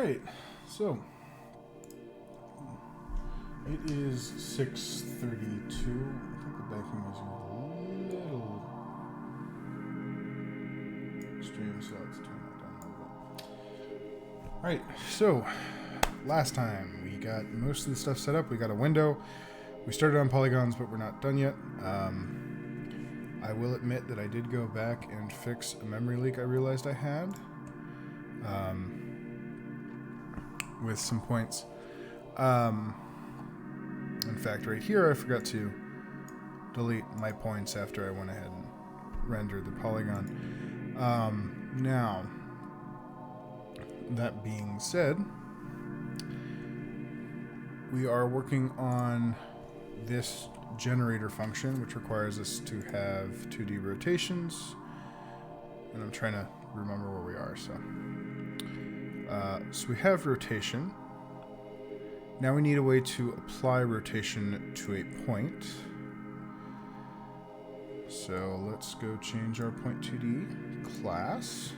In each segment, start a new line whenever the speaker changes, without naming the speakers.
Alright, so it is 6:32. I think the banking is a little extreme, so let's turn that down a little bit. Alright, so last time we got most of the stuff set up. We got a window. We started on polygons, but we're not done yet. I will admit that I did go back and fix a memory leak I realized I had. With some points. In fact, right here I forgot to delete my points after I went ahead and rendered the polygon. Now, that being said, we are working on this generator function, which requires us to have 2D rotations, and I'm trying to remember where we are. So we have rotation. Now we need a way to apply rotation to a point. So let's go change our point 2D class.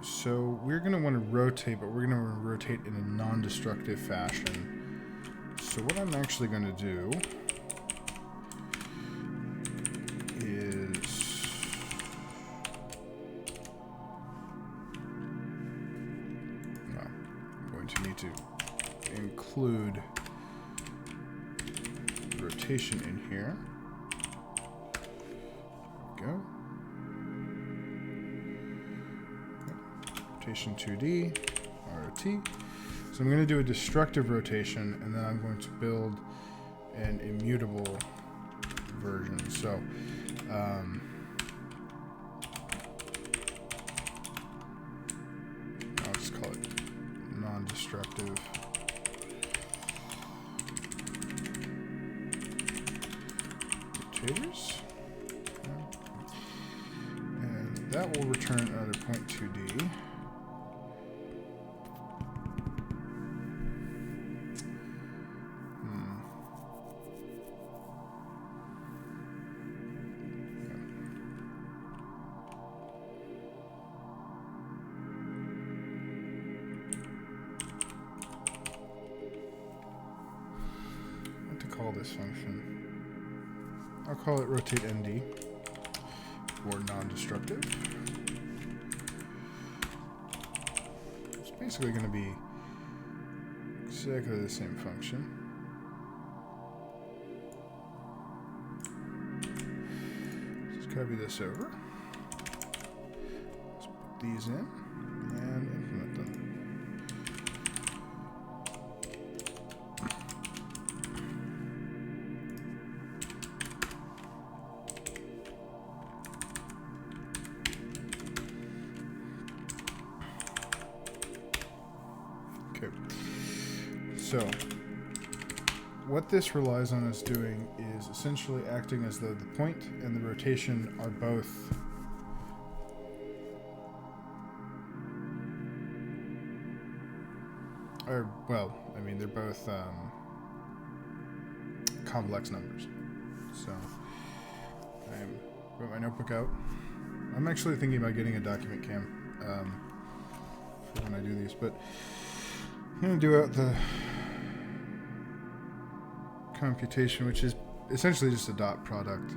So we're going to want to rotate, but we're going to rotate in a non-destructive fashion. So what I'm actually going to do is I'm going to need to include rotation in here. There we go. Rotation 2D, ROT. So I'm going to do a destructive rotation, and then I'm going to build an immutable version. So I'll just call it non-destructive. Rotators. And that will return another point 2D. Call this function. I'll call it rotate ND for non-destructive. It's basically going to be exactly the same function. Just copy this over. Let's put these in and implement them. Okay, so what this relies on us doing is essentially acting as though the point and the rotation are both they're both complex numbers. So I'm got my notebook out. I'm actually thinking about getting a document cam for when I do these, but I'm going to do out the computation, which is essentially just a dot product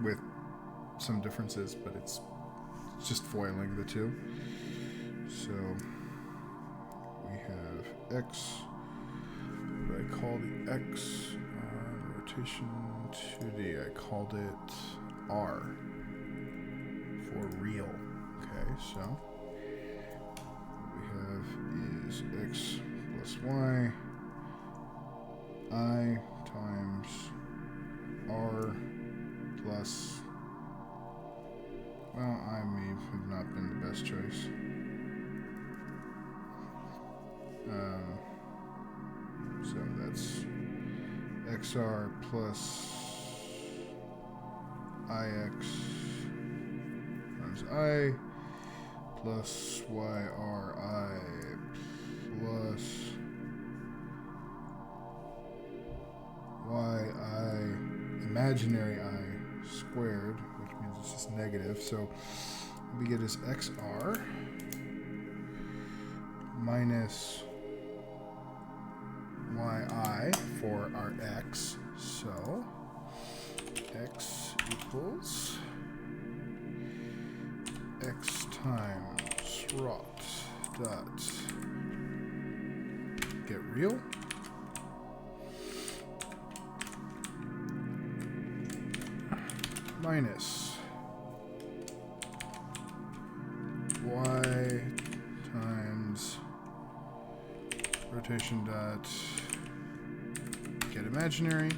with some differences, but it's just foiling the two. So we have X, what I call the X rotation 2D. I called it R for real. Okay, so is x plus y I times r plus, well, I may have not been the best choice. So that's xr plus ix times I plus YRI plus YI imaginary I squared, which means it's just negative. So what we get is xr minus yi for our x. So x equals x times rot dot get real minus y times rotation dot get imaginary.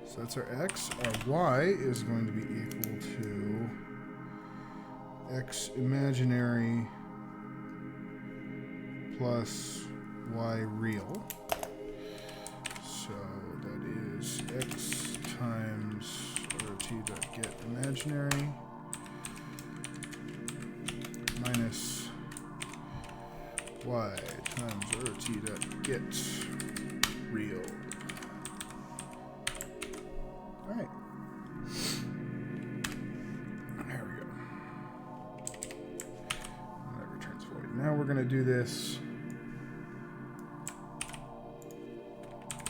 So that's our x. Our y is going to be equal to x imaginary plus y real. So that is x times rt dot get imaginary minus y times rt dot get real. Alright. There we go. And that returns void. Now we're going to do this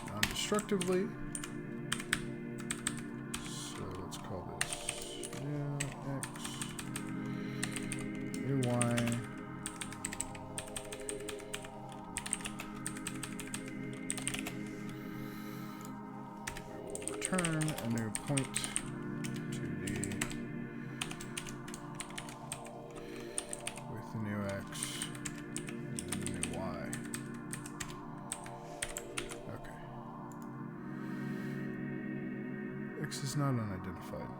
non-destructively. So let's call this new x, new y. Return a new point to the with the new x and the new y. Okay. X is not unidentified.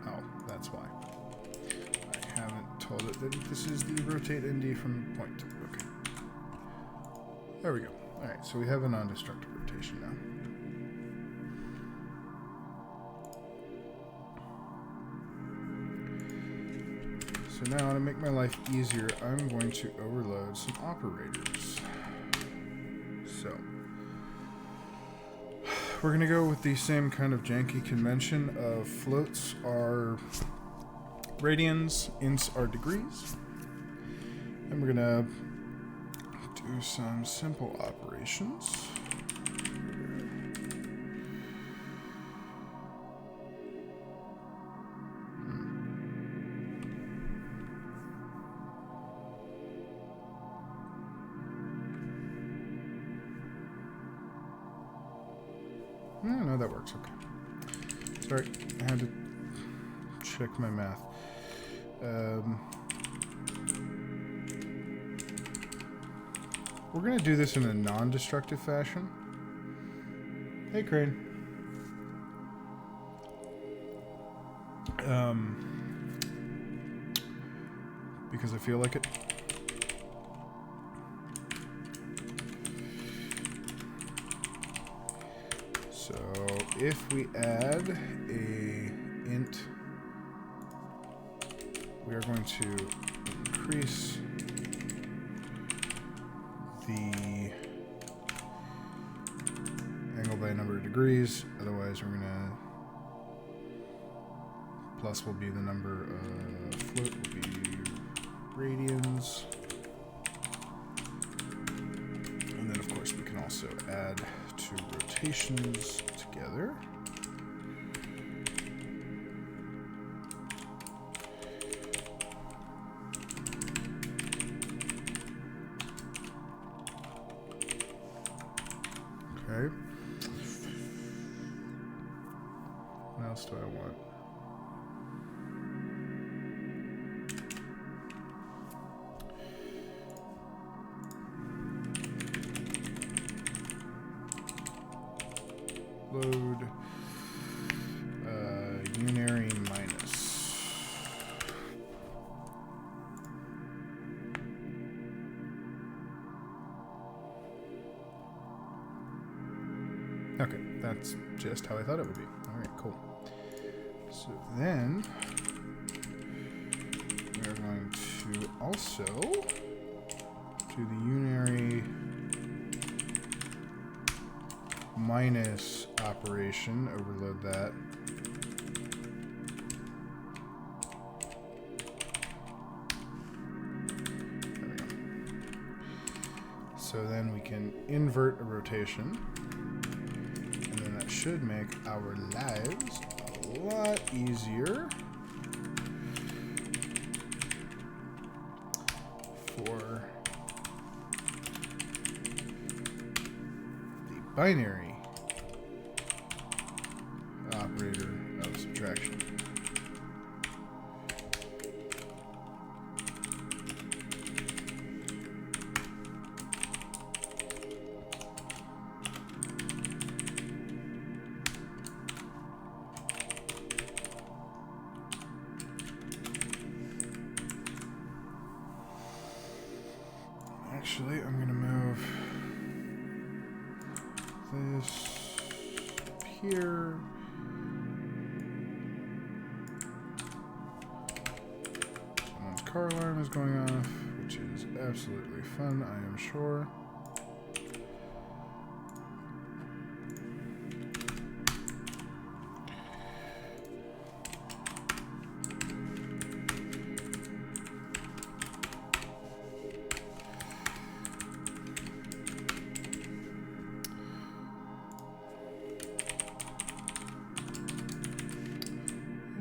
Oh, that's why. I haven't told it that this is the rotate ND from point. Okay. There we go. Alright, so we have a non-destructive rotation now. So now to make my life easier, I'm going to overload some operators. So we're going to go with the same kind of janky convention of floats are radians, ints are degrees. And we're going to do some simple operations. No, that works. Okay. Sorry, I had to check my math. We're going to do this in a non-destructive fashion. Hey, Crane. Because I feel like it. So if we add a int, we are going to increase the angle by a number of degrees. Otherwise, we're gonna plus will be the number of float will be radians, and then of course we can also add two rotations together. Okay. What else do I want? Load unary minus. Okay, that's just how I thought it would be. Alright, cool. So then we're going to also do the unary minus operation, overload that. There we go. So then we can invert a rotation, and then that should make our lives a lot easier for the binary operator of subtraction. Actually, I'm going to move this up here. Someone's car alarm is going off, which is absolutely fun, I am sure.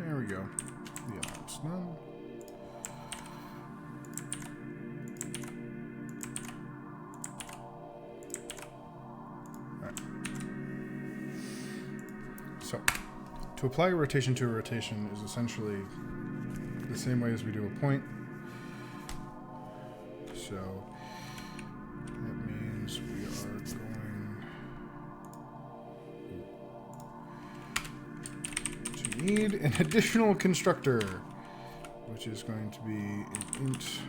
There we go. The alarm's done. Alright. So, to apply a rotation to a rotation is essentially the same way as we do a point. So, that means we are going to need an additional constructor, which is going to be an int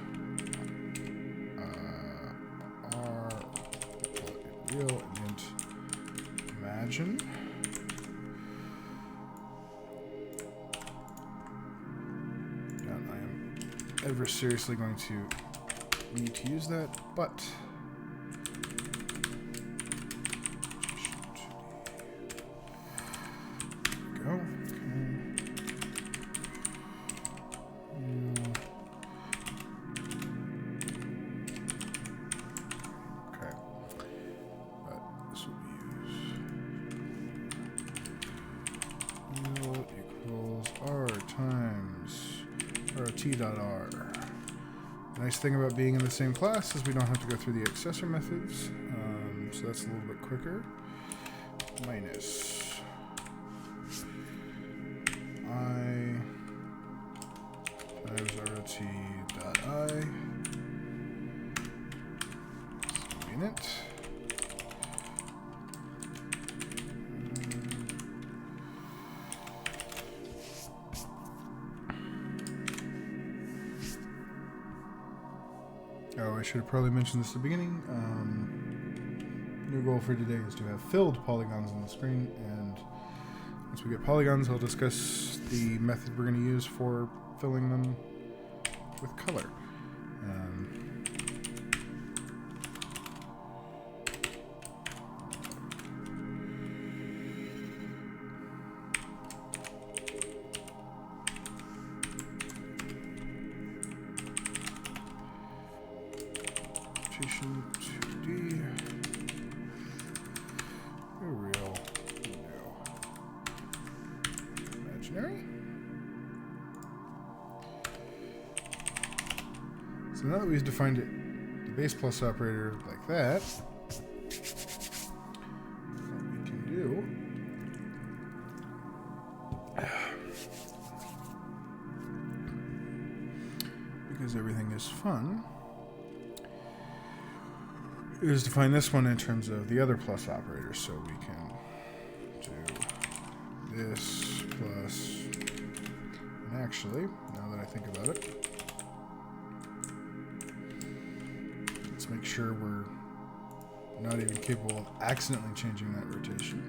r, call it real, an int imagine. And I am ever seriously going to need to use that, but go. Okay. But this will be used. Real equals r times rt.r. The nice thing about being in the same class is we don't have to go through the accessor methods, so that's a little bit quicker. Minus I times rot.I unit. Oh, I should have probably mentioned this at the beginning. New goal for today is to have filled polygons on the screen, and once we get polygons, I'll discuss the method we're going to use for filling them with color. Rotation 2D. Real. No. Imaginary. So now that we've defined it, the base plus operator like that, what we can do because everything is fun, is define this one in terms of the other plus operators. So we can do this plus, and actually, now that I think about it, let's make sure we're not even capable of accidentally changing that rotation.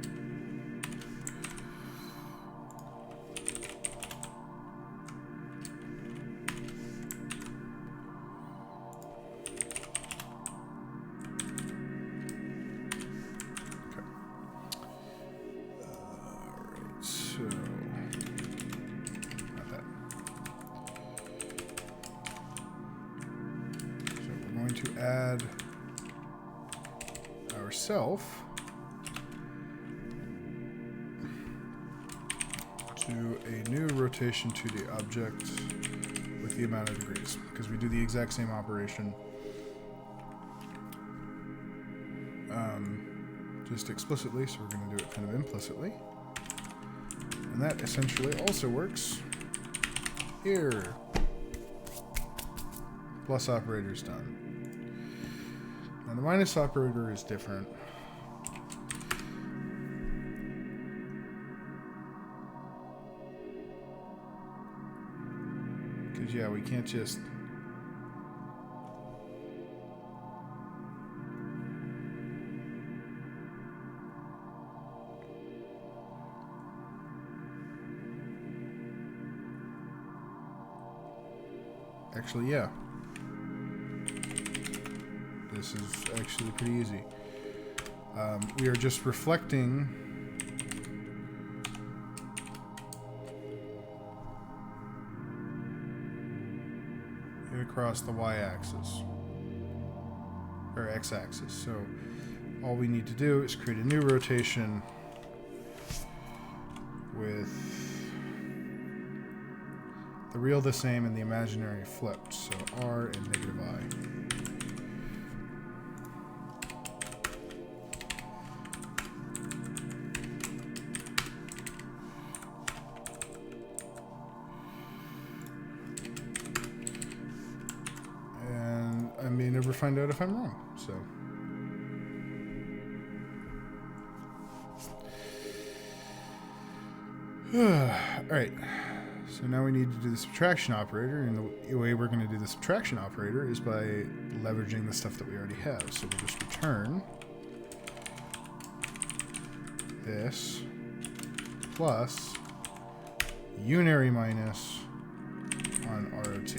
to add ourself to a new rotation 2D object with the amount of degrees, because we do the exact same operation just explicitly, so we're going to do it kind of implicitly. And that essentially also works here. Plus operator's done. Now the minus operator is different. Because yeah, we can't just... Actually, yeah. This is actually pretty easy. We are just reflecting it across the y-axis, or x-axis. So all we need to do is create a new rotation with the real the same and the imaginary flipped. So R and negative I. And I may never find out if I'm wrong, so. Alright. So now we need to do the subtraction operator, and the way we're going to do the subtraction operator is by leveraging the stuff that we already have. So we'll just return this plus unary minus on ROT.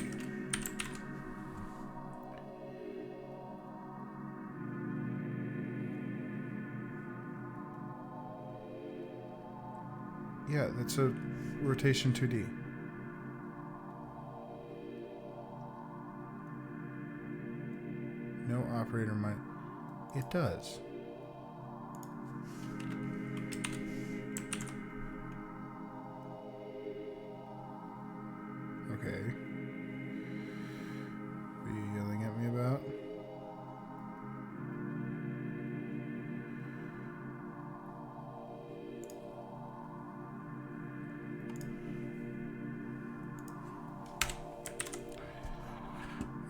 Yeah, that's a rotation 2D. No operator might. It does. Okay. What are you yelling at me about?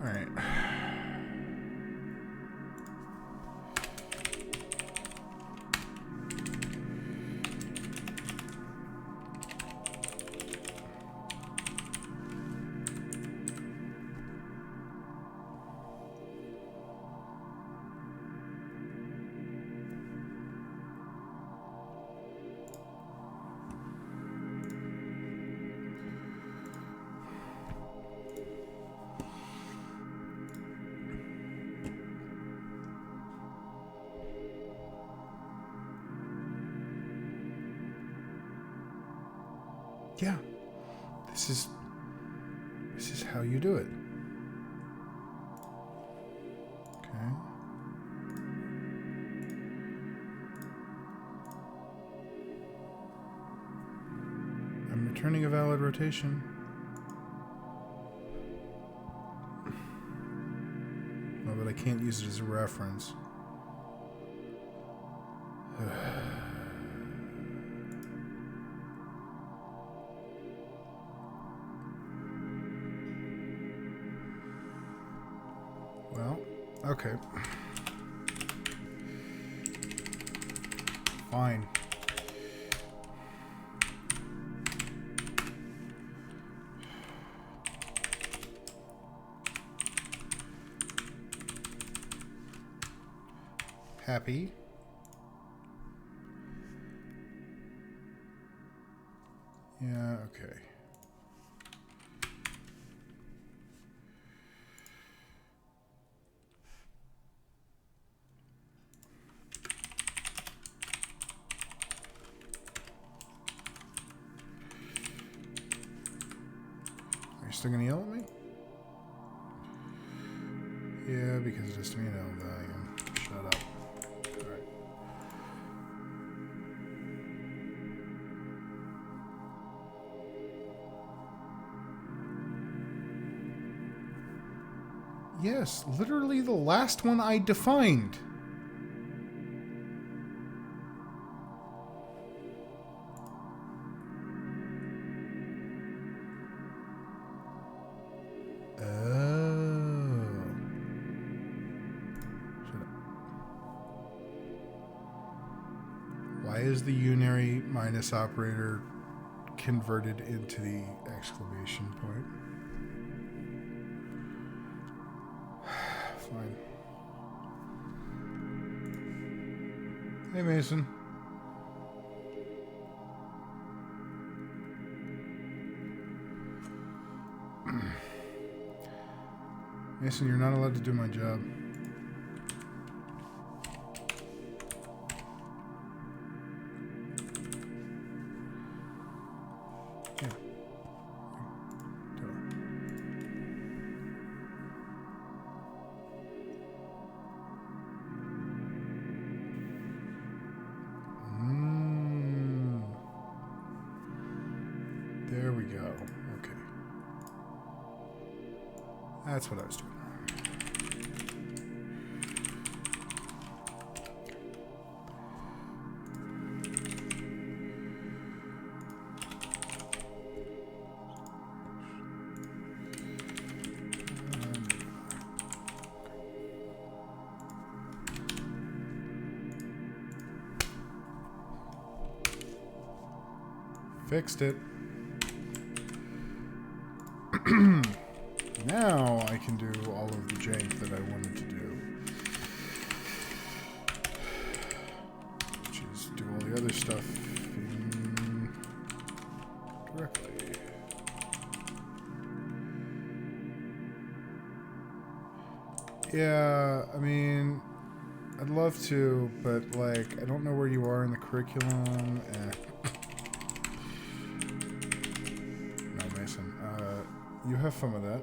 All right. Yeah, this is how you do it. Okay. I'm returning a valid rotation. No, but I can't use it as a reference. Well, okay. Fine. Happy. Yeah, okay. Are you still gonna yell at me? Yeah, because it has to be an L value. Shut up. Alright. Yes, literally the last one I defined. Why is the unary minus operator converted into the exclamation point? Fine. Hey, Mason. Mason, you're not allowed to do my job. There we go. Okay. That's what I was doing. Fixed it. Now I can do all of the jank that I wanted to do. Which is do all the other stuff directly. Yeah, I mean, I'd love to, but like, I don't know where you are in the curriculum. No, Mason. You have fun with that.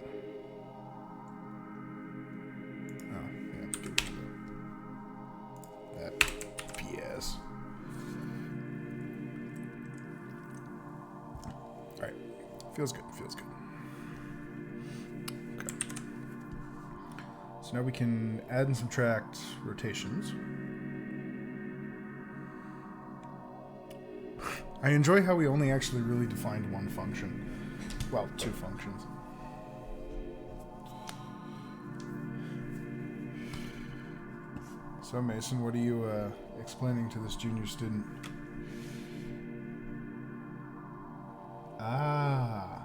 Oh, yeah, give it to that BS. Alright. Feels good, feels good. Okay. So now we can add and subtract rotations. I enjoy how we only actually really defined one function. Well, two functions. So, Mason, what are you explaining to this junior student? Ah.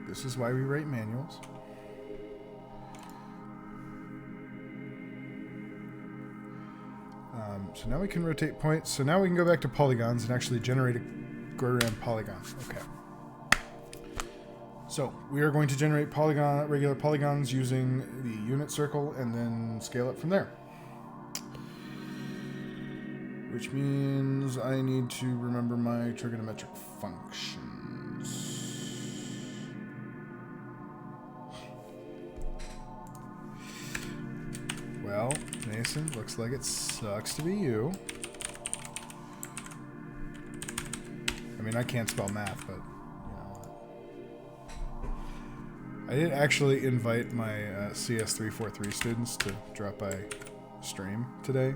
This is why we write manuals. So now we can rotate points. So now we can go back to polygons and actually generate a Goran polygon. Okay. So we are going to generate regular polygons using the unit circle and then scale it from there. Which means I need to remember my trigonometric functions. Well, Mason, looks like it sucks to be you. I mean, I can't spell math, but you know what. I did actually invite my CS343 students to drop by stream today,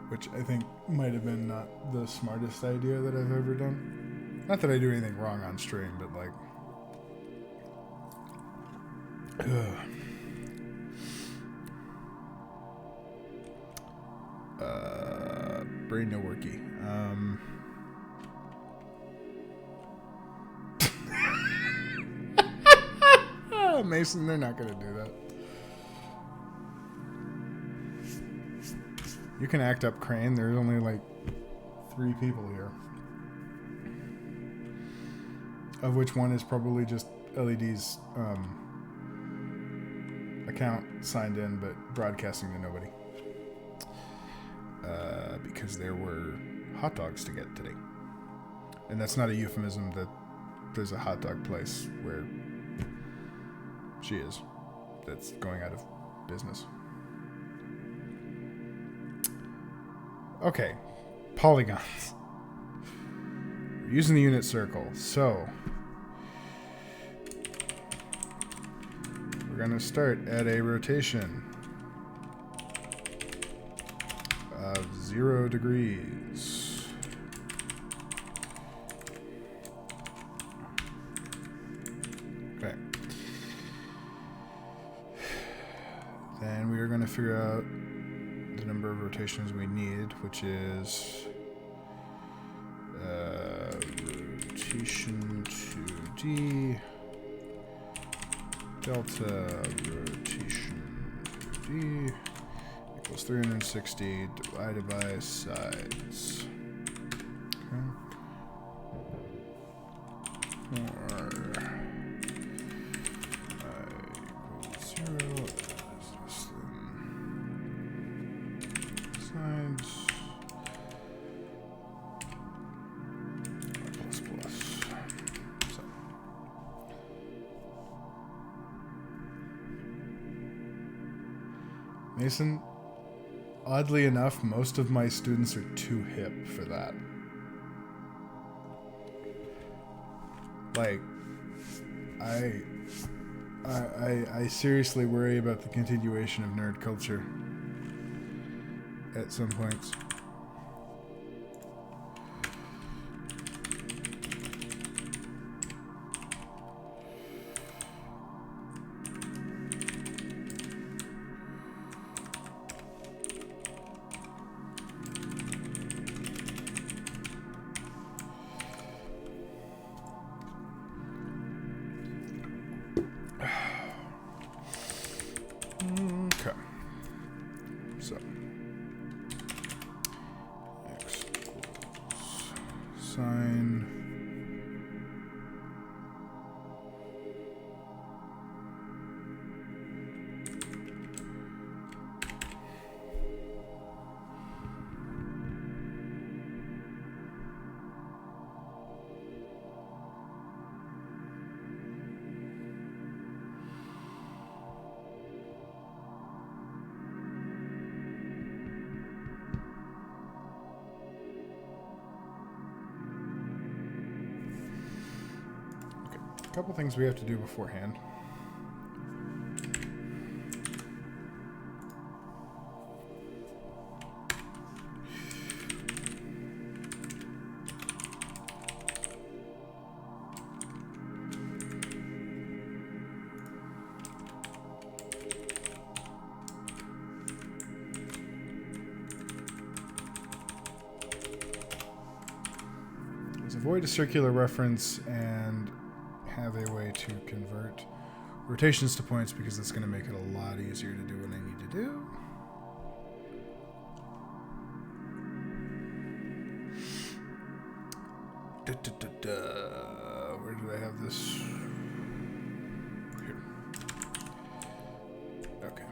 which I think might have been not the smartest idea that I've ever done. Not that I do anything wrong on stream, but like, brain no worky. Mason, they're not gonna do that. You can act up, Crane. There's only like 3 people here, of which one is probably just LED's account signed in but broadcasting to nobody. Because there were hot dogs to get today. And that's not a euphemism that there's a hot dog place where she is that's going out of business. Okay, polygons. We're using the unit circle, so we're gonna start at a rotation of 0 degrees. Okay. Then we are going to figure out the number of rotations we need, which is rotation 2D delta rotation 2D equals 360 divided by sides. Okay. Or equals 0 is less than sides plus plus. So. Mason, oddly enough, most of my students are too hip for that. Like, I seriously worry about the continuation of nerd culture at some points. Okay. So x equals sine a couple things we have to do beforehand. Let's avoid a circular reference and have a way to convert rotations to points, because it's going to make it a lot easier to do what I need to do. Where did I have this? Here. Okay.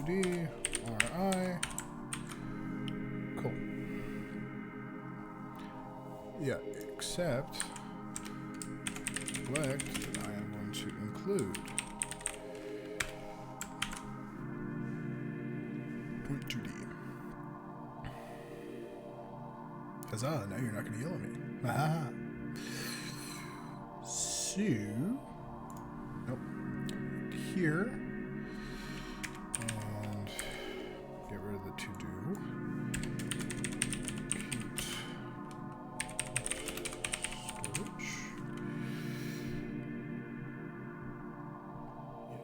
D, RI. Cool. Yeah, except select that I am going to include point 2D. Huzzah, now you're not going to yell at me. Aha. So, nope. Here. Get rid of the to do. Storage.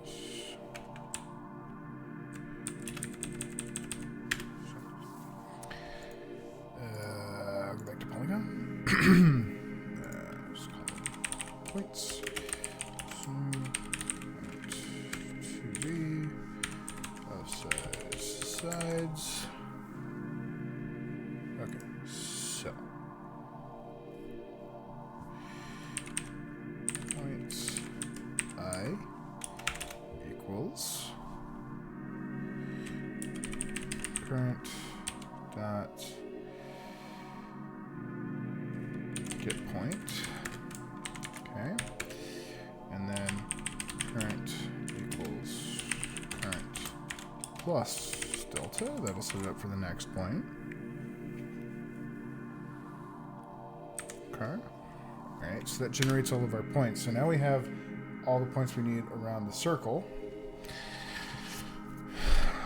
Yes. I'll go back to polygon. Just call it points. So, 2D of sides. Okay, so points I equals current dot get point. Okay. And then current equals current plus delta. That'll set it up for the next point. Okay. Alright, so that generates all of our points. So now we have all the points we need around the circle.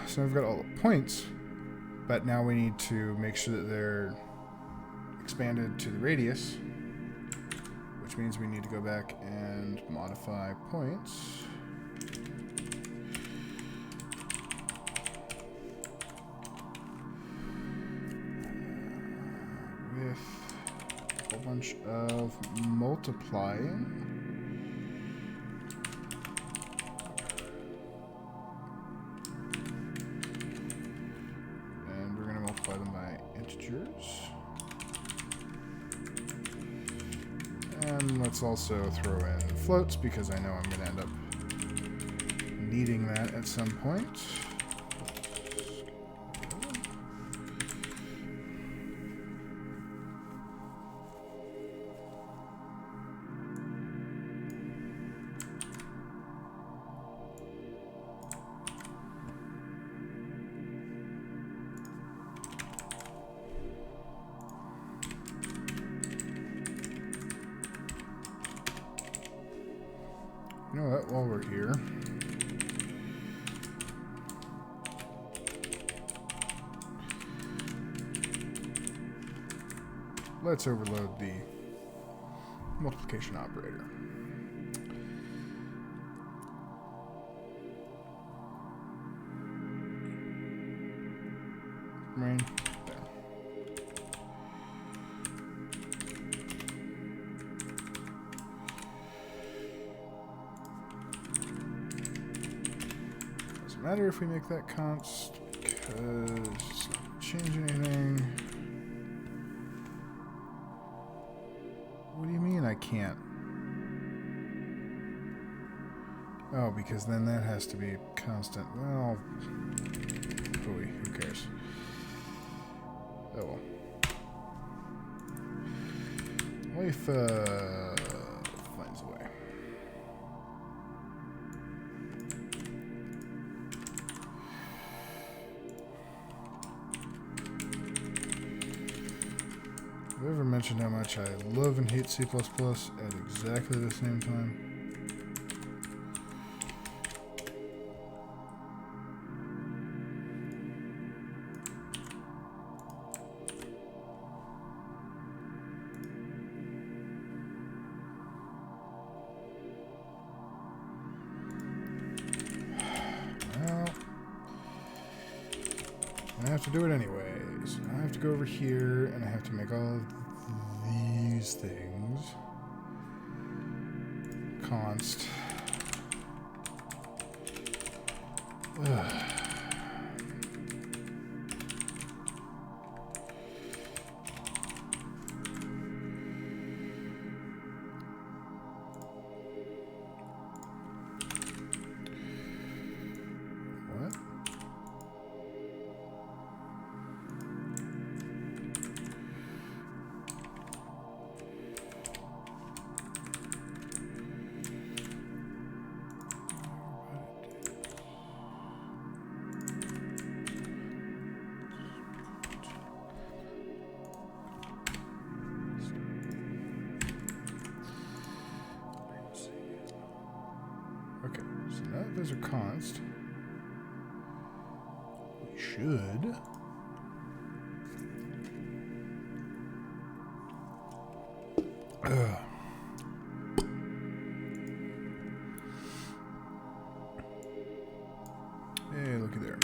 So now we've got all the points, but now we need to make sure that they're expanded to the radius, which means we need to go back and modify points. With a whole bunch of multiplying. And we're going to multiply them by integers. And let's also throw in floats because I know I'm going to end up needing that at some point. You know what, while we're here, let's overload the multiplication operator. Right there. Matter if we make that const because it's not change anything. What do you mean I can't? Oh, because then that has to be constant. Well, hooey, who cares? Oh well. Life finds a way. Have I ever mentioned how much I love and hate C++ at exactly the same time? Well, I have to do it anyways. I have to go over here and I have to make all of these things const. Ugh. What? Okay, so now that those are const, we should hey, looky there.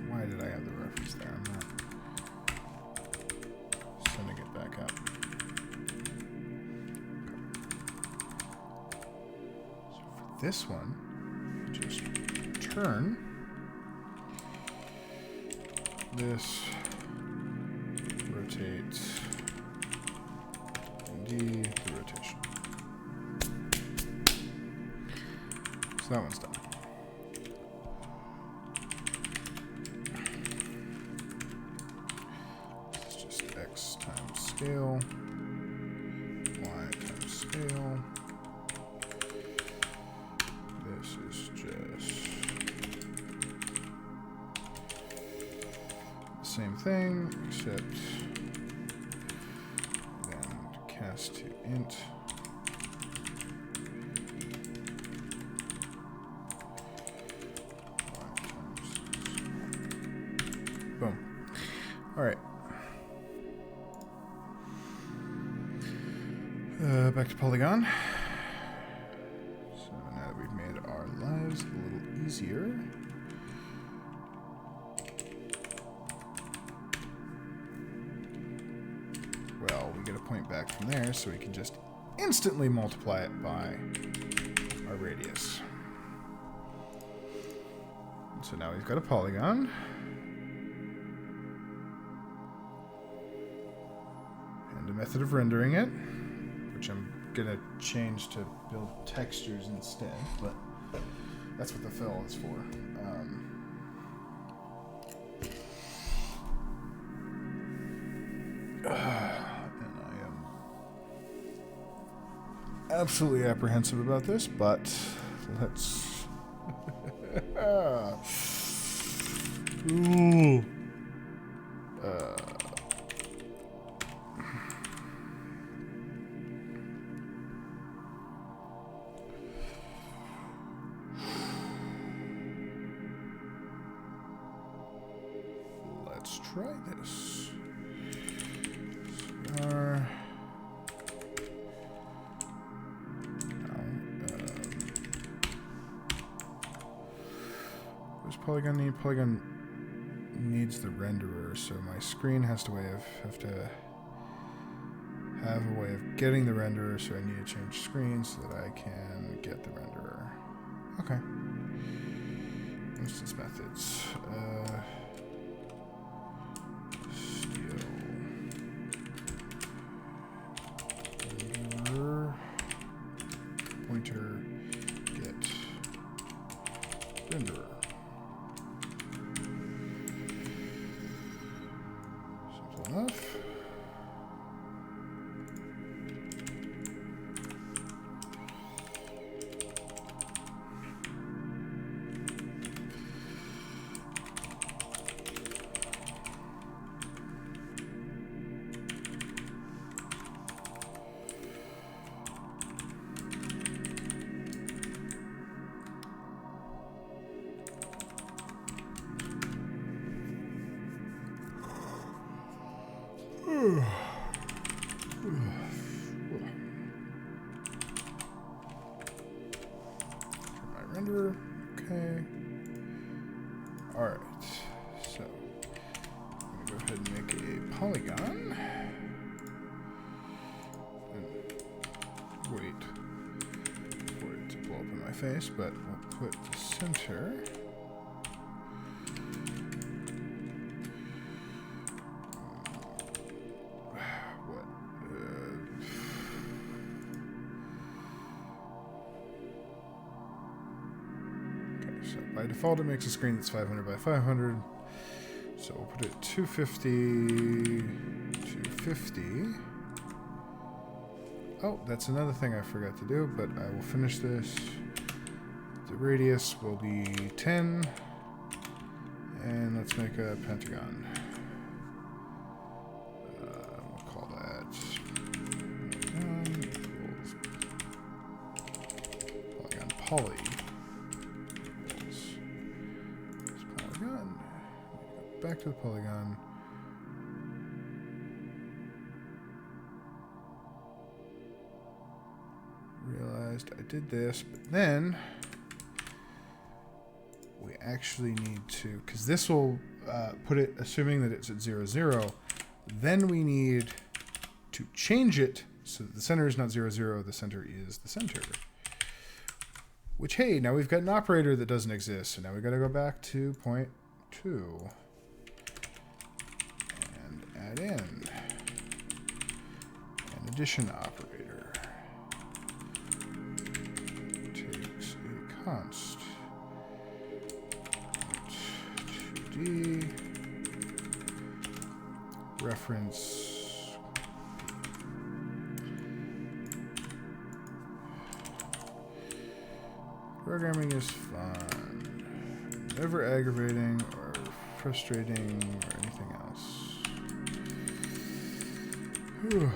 Why did I have the reference there? I'm not sending it back up. Okay. So for this one, just turn this, rotate D, the rotation. that one's done. It's just x times scale, y times scale. This is just the same thing, except then cast to int. Boom. All right. Back to Polygon. So now that we've made our lives a little easier, well, we get a point back from there, so we can just instantly multiply it by our radius. And so now we've got a polygon. And a method of rendering it, which I'm gonna change to build textures instead, but that's what the fill is for. And I am absolutely apprehensive about this, but let's... Ooh. Let's try this. What's Polygon need? Polygon needs the renderer, so my screen has to have a way of getting the renderer, so I need to change screen so that I can get the renderer. Okay. Instance methods. Pointer get renderer. Simple enough. My renderer, okay. Alright, so I'm going to go ahead and make a polygon. And wait for it to blow up in my face, but we'll put the center. By default, it makes a screen that's 500 by 500. So we'll put it 250, 250. Oh, that's another thing I forgot to do, but I will finish this. The radius will be 10. And let's make a pentagon. We'll call that polygon poly. Back to the polygon. Realized I did this, but then we actually need to, because this will put it, assuming that it's at 0, 0, then we need to change it so that the center is not 0, 0, the center is the center. Which, hey, now we've got an operator that doesn't exist, so now we've got to go back to point 2. Add in an addition operator. Takes a const. 2D. Reference. Programming is fun. Never aggravating or frustrating or anything else. Whew.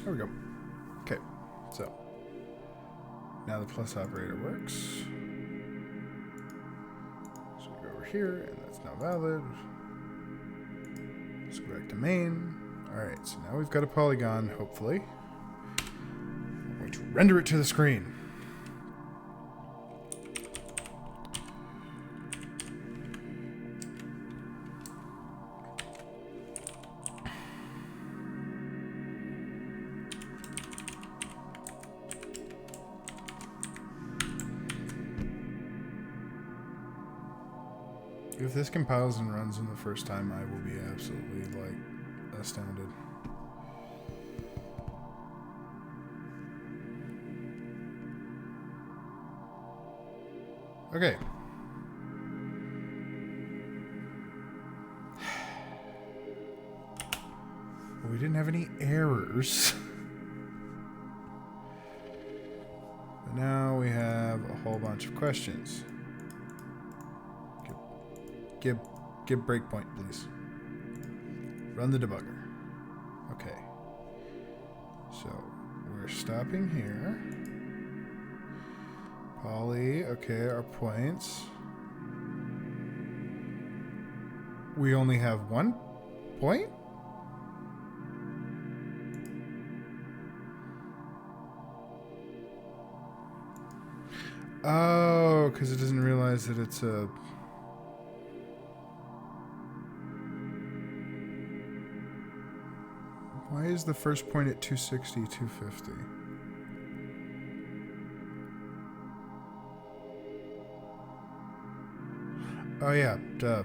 There we go. Okay, so now the plus operator works. So we go over here, and that's now valid. Let's go back to main. Alright, so now we've got a polygon, hopefully. I'm going to render it to the screen. If this compiles and runs in the first time, I will be absolutely, like, astounded. Okay. Well, we didn't have any errors. But now we have a whole bunch of questions. Give breakpoint, please. Run the debugger. Okay. So we're stopping here. Poly, okay, our points. We only have one point? Oh, because it doesn't realize that it's a... Why is the first point at 260, 250? Oh yeah, duh.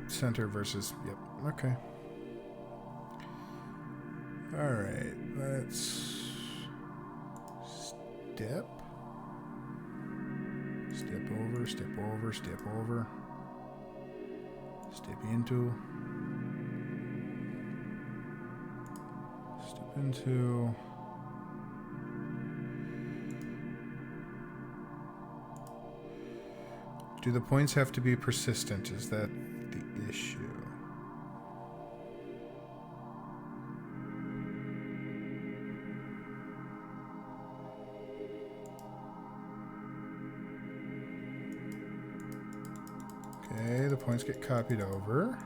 Center versus, yep, okay. Alright, let's step. Step over, step over, step over. Step into. Step into. Do the points have to be persistent? Is that the issue? Okay, the points get copied over.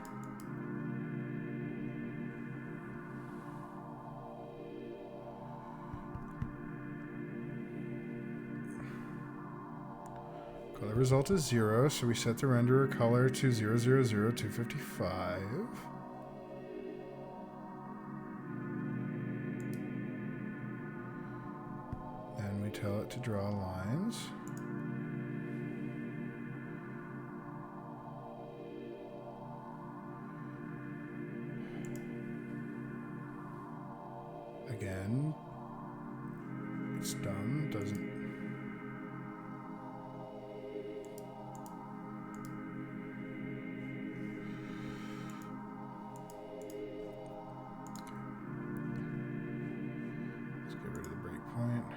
Color result is 0, so we set the renderer color to 000255. Then we tell it to draw lines. Again, it's dumb, doesn't... Let's get rid of the breakpoint.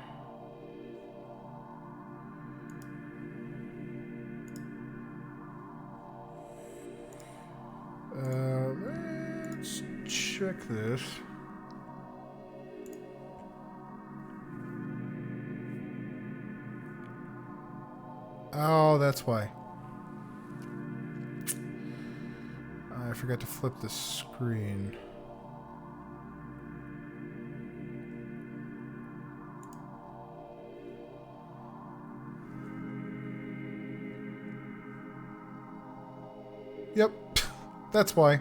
Let's check this. Oh, that's why. I forgot to flip the screen. Yep, that's why.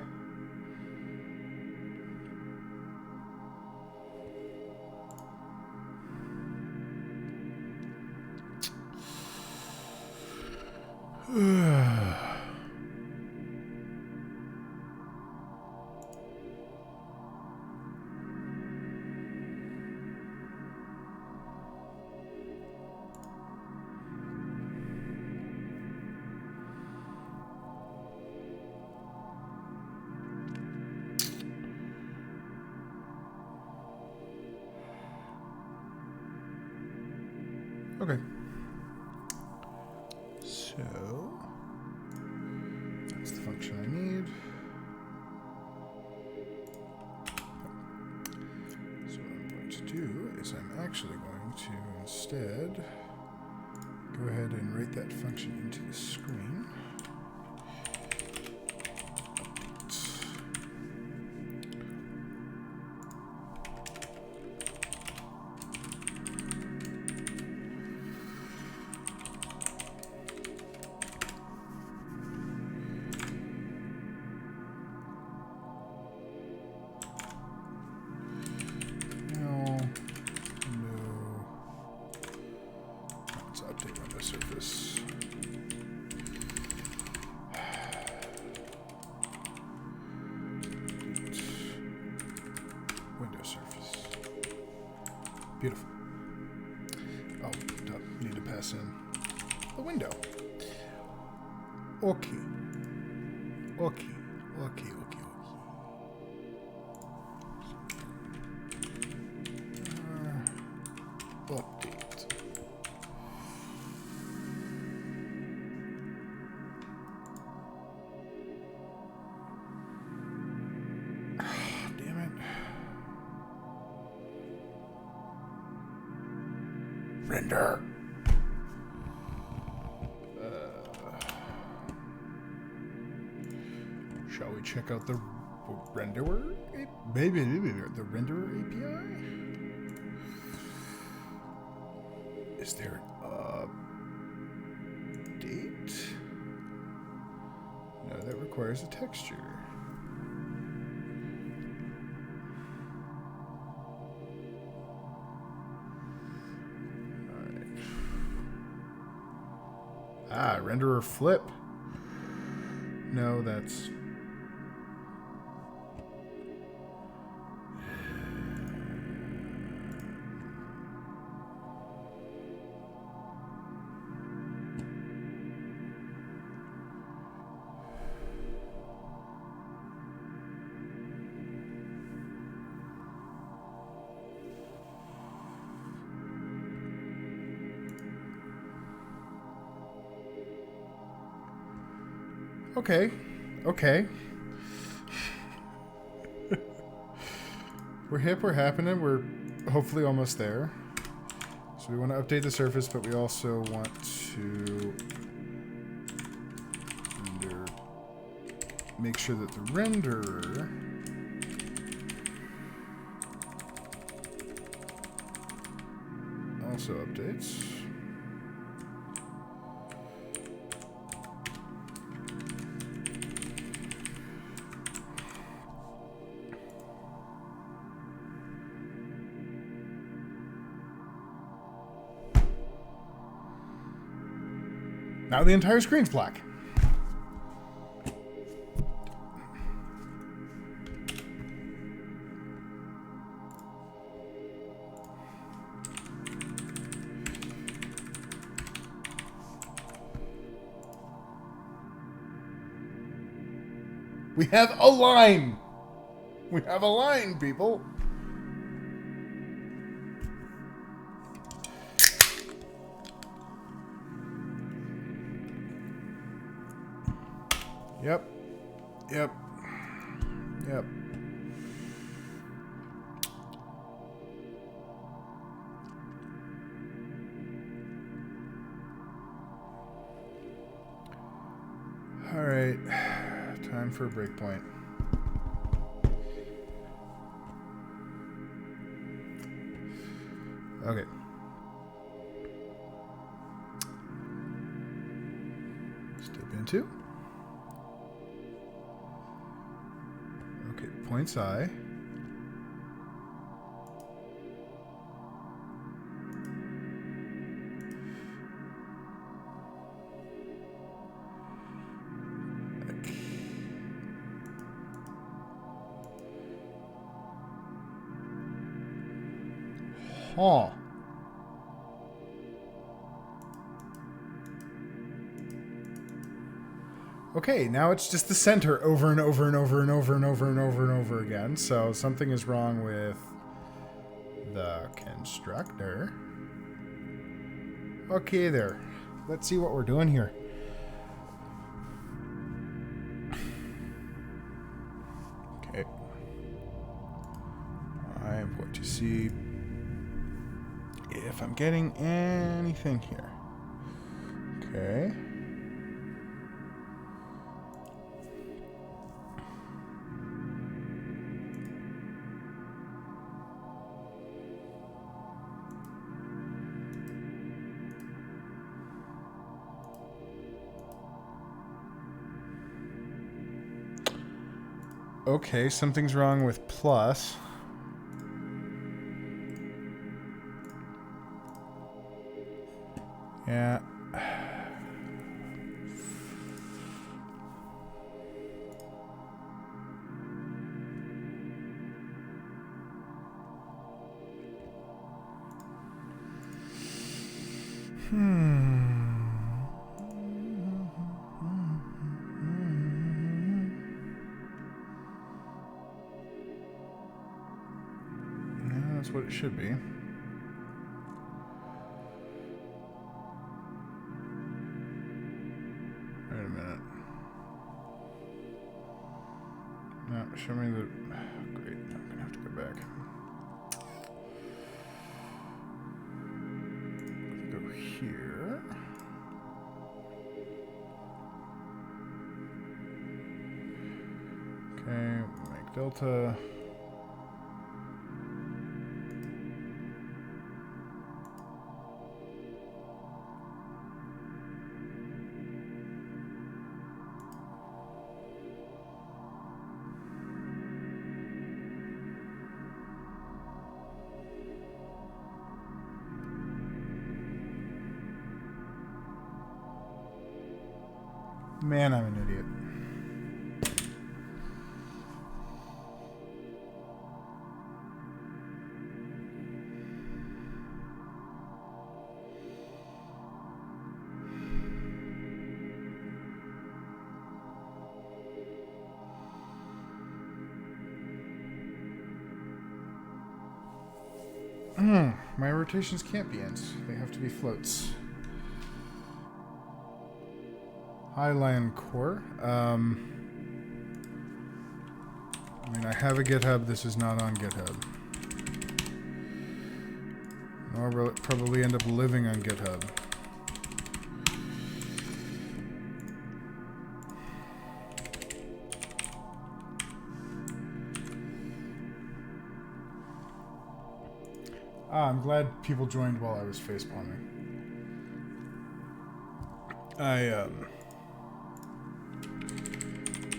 Okay. So that's the function I need. So what I'm going to do is I'm actually going to instead go ahead and write that function into the screen. Beautiful. Oh, need to pass in the window. Okay. Okay. Okay. Okay. Update. Damn it. Render. Shall we check out the renderer? Maybe the renderer API? Is there an update? No, that requires a texture. Ah, renderer flip. No, that's... Okay. Okay. We're hip, we're happening, we're hopefully almost there. So we want to update the surface, but we also want to make sure that the renderer also updates. Now the entire screen's black. We have a line! We have a line, people! Yep. Yep. Yep. All right. Time for a breakpoint. Okay. Step into. Okay, points I. Huh. Okay, now it's just the center over and over and over and over and over and over and over again. So something is wrong with the constructor. Okay, there. Let's see what we're doing here. Okay. I am going to see if I'm getting anything here. Okay. Okay, something's wrong with plus. Yeah. That's what it should be. Wait a minute. No, show me the... Great, I'm gonna have to go back. Go here. Okay, make delta... Man, I'm an idiot. My rotations can't be ends. They have to be floats. Hi, Lion Core. I mean, I have a GitHub. This is not on GitHub. Nor will it probably end up living on GitHub. I'm glad people joined while I was facepalming.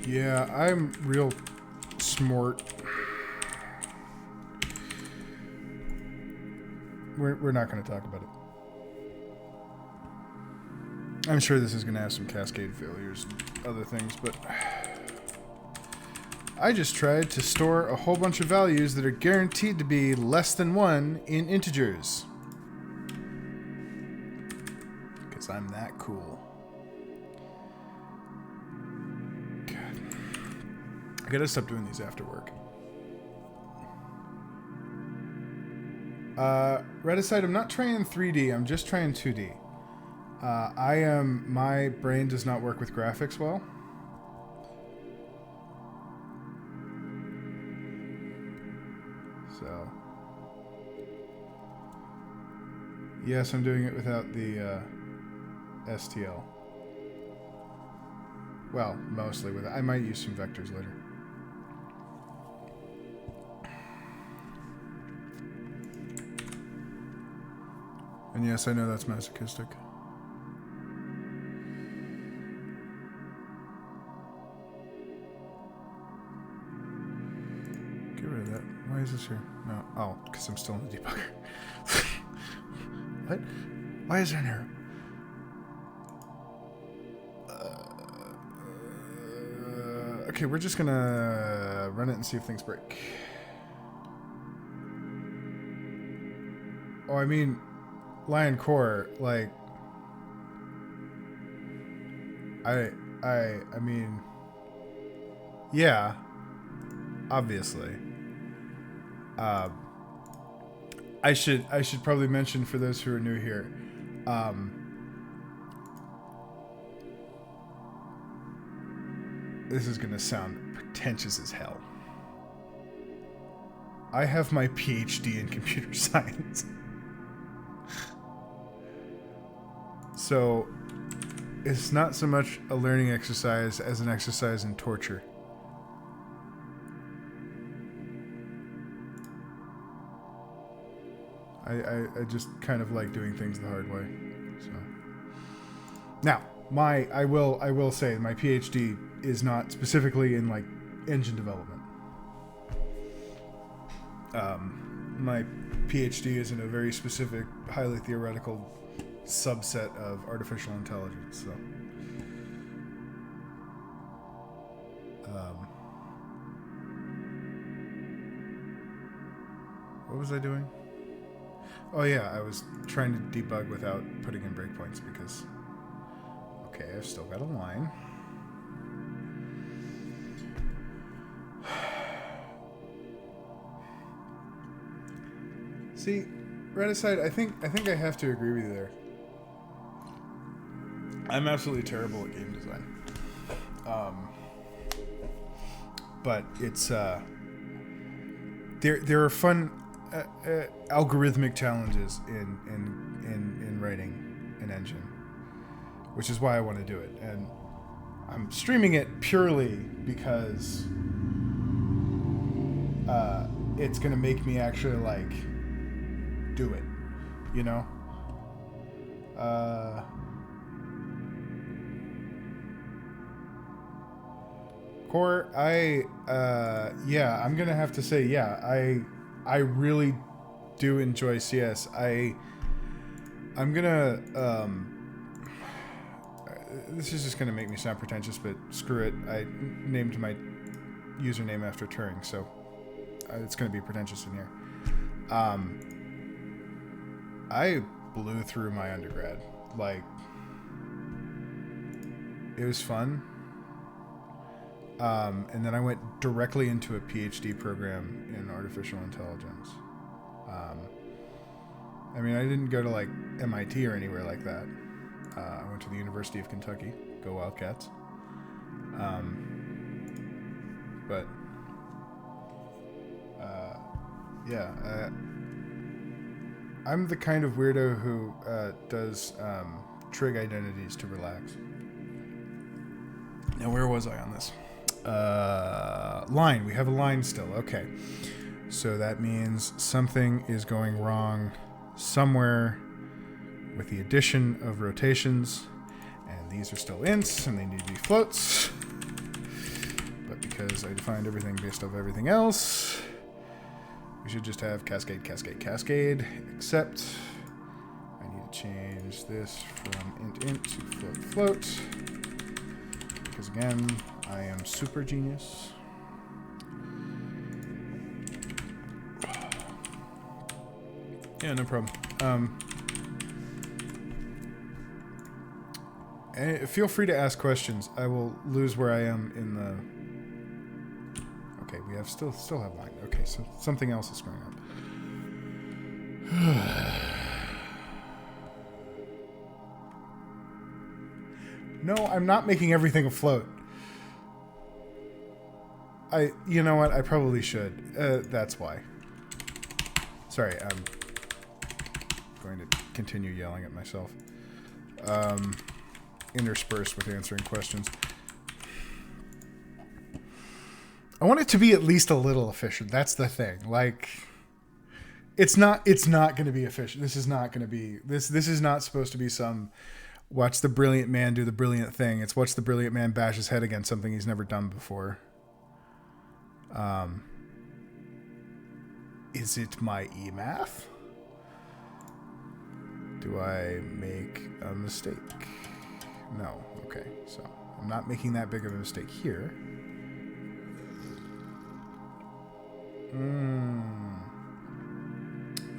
Yeah, I'm real smart. We're not going to talk about it. I'm sure this is going to have some cascade failures and other things, but I just tried to store a whole bunch of values that are guaranteed to be less than 1 in integers. Because I'm that cool. God. I gotta stop doing these after work. Redicide, I'm not trying 3D, I'm just trying 2D. My brain does not work with graphics well. So, yes, I'm doing it without the STL. Well, mostly with it. I might use some vectors later. And yes, I know that's masochistic. Get rid of that. Why is this here? No. Oh, because I'm still in the debugger. What? Why is there an error? Okay, we're just gonna run it and see if things break. Oh, I mean, Lion Core, like, I mean, yeah, obviously. I should probably mention for those who are new here, This is going to sound pretentious as hell. I have my PhD in computer science. So it's not so much a learning exercise as an exercise in torture. I just kind of like doing things the hard way. So now, I will say my PhD is not specifically in like engine development. My PhD is in a very specific, highly theoretical subset of artificial intelligence. So, what was I doing? Oh yeah, I was trying to debug without putting in breakpoints because, okay, I've still got a line. See, Redicide, I think I have to agree with you there. I'm absolutely terrible at game design. But it's there are fun algorithmic challenges in writing an engine, which is why I want to do it. And I'm streaming it purely because it's going to make me actually like do it, you know? Core, yeah, I'm gonna have to say, yeah, I really do enjoy CS. I'm gonna, this is just gonna make me sound pretentious, but screw it. I named my username after Turing, so it's gonna be pretentious in here. I blew through my undergrad. Like, it was fun. And then I went directly into a PhD program in artificial intelligence. I mean, I didn't go to like MIT or anywhere like that. I went to the University of Kentucky. Go Wildcats. But yeah, I'm the kind of weirdo who does trig identities to relax. Now, where was I on this? Line. We have a line still. Okay. So that means something is going wrong somewhere with the addition of rotations. And these are still ints, and they need to be floats. But because I defined everything based off everything else, we should just have cascade, cascade, cascade, except I need to change this from int to float float. Because again, I am super genius. Yeah, no problem. Feel free to ask questions. I will lose where I am in the... Okay, we have still have line. Okay, so something else is going on. No, I'm not making everything afloat. You know what? I probably should. That's why. Sorry, I'm going to continue yelling at myself. Interspersed with answering questions. I want it to be at least a little efficient. That's the thing. Like, it's not going to be efficient. This is not going to be... This is not supposed to be some... Watch the brilliant man do the brilliant thing. It's watch the brilliant man bash his head against something he's never done before. Is it my EMAF? Do I make a mistake? No. Okay, so I'm not making that big of a mistake here.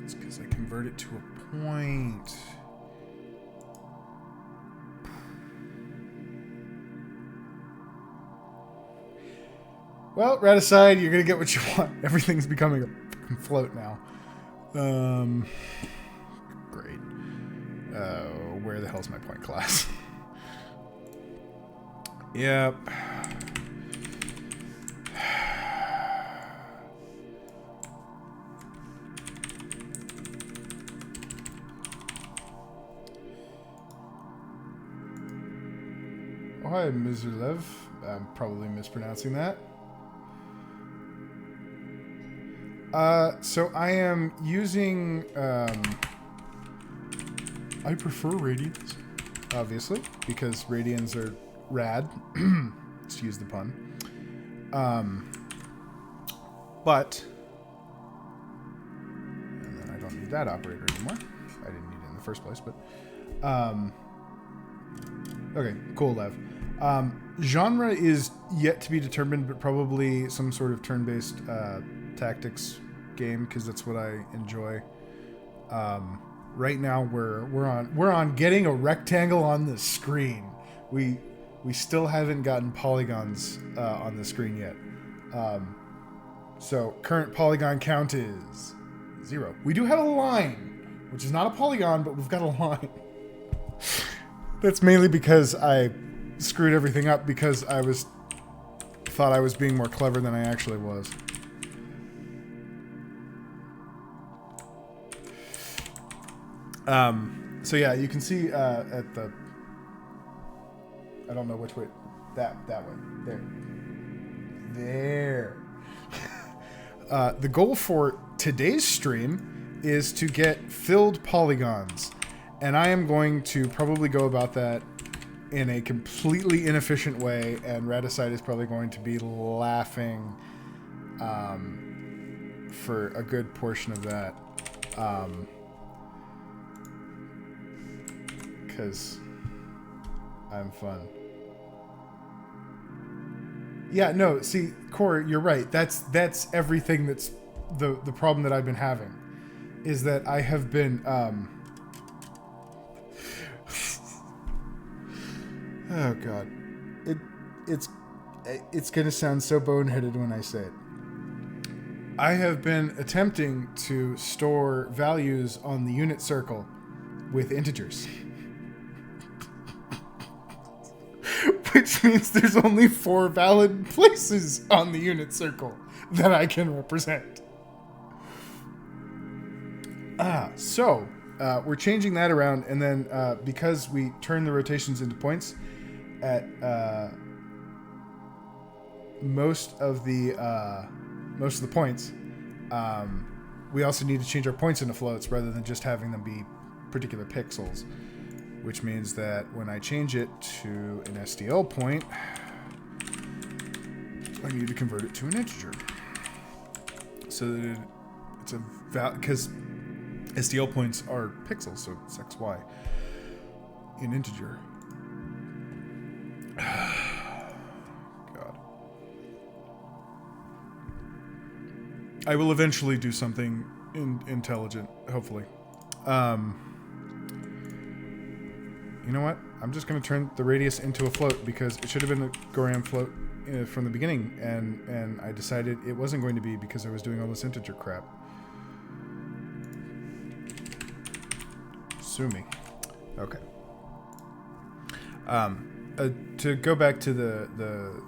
It's because I convert it to a point. Well, Raticide, you're going to get what you want. Everything's becoming a float now. Great. Where the hell's my point class? Yep. Oh, hi, Mizerlev. I'm probably mispronouncing that. So I am using, I prefer Radians, obviously, because Radians are rad, excuse the pun. But, and then I don't need that operator anymore. I didn't need it in the first place, but, okay, cool, Lev. Genre is yet to be determined, but probably some sort of turn-based, tactics game, because that's what I enjoy. Right now we're on getting a rectangle on the screen. We still haven't gotten polygons on the screen yet. So current polygon count is 0. We do have a line, which is not a polygon, but we've got a line. That's mainly because I screwed everything up because I thought I was being more clever than I actually was. So yeah, you can see at the, I don't know which way, that way, there. The goal for today's stream is to get filled polygons, and I am going to probably go about that in a completely inefficient way, and Radicide is probably going to be laughing for a good portion of that. Because I'm fun. Yeah, no, see, Core, you're right. That's everything that's the problem that I've been having. Is that I have been oh god. It's gonna sound so boneheaded when I say it. I have been attempting to store values on the unit circle with integers. Which means there's only 4 valid places on the unit circle that I can represent. So we're changing that around, and then because we turn the rotations into points at most of the points, we also need to change our points into floats rather than just having them be particular pixels. Which means that when I change it to an SDL point, I need to convert it to an integer. So that it's a because SDL points are pixels, so it's XY in integer. God. I will eventually do something intelligent, hopefully. You know what? I'm just going to turn the radius into a float because it should have been a Goram float from the beginning, and I decided it wasn't going to be because I was doing all this integer crap. Sue me. Okay. To go back to the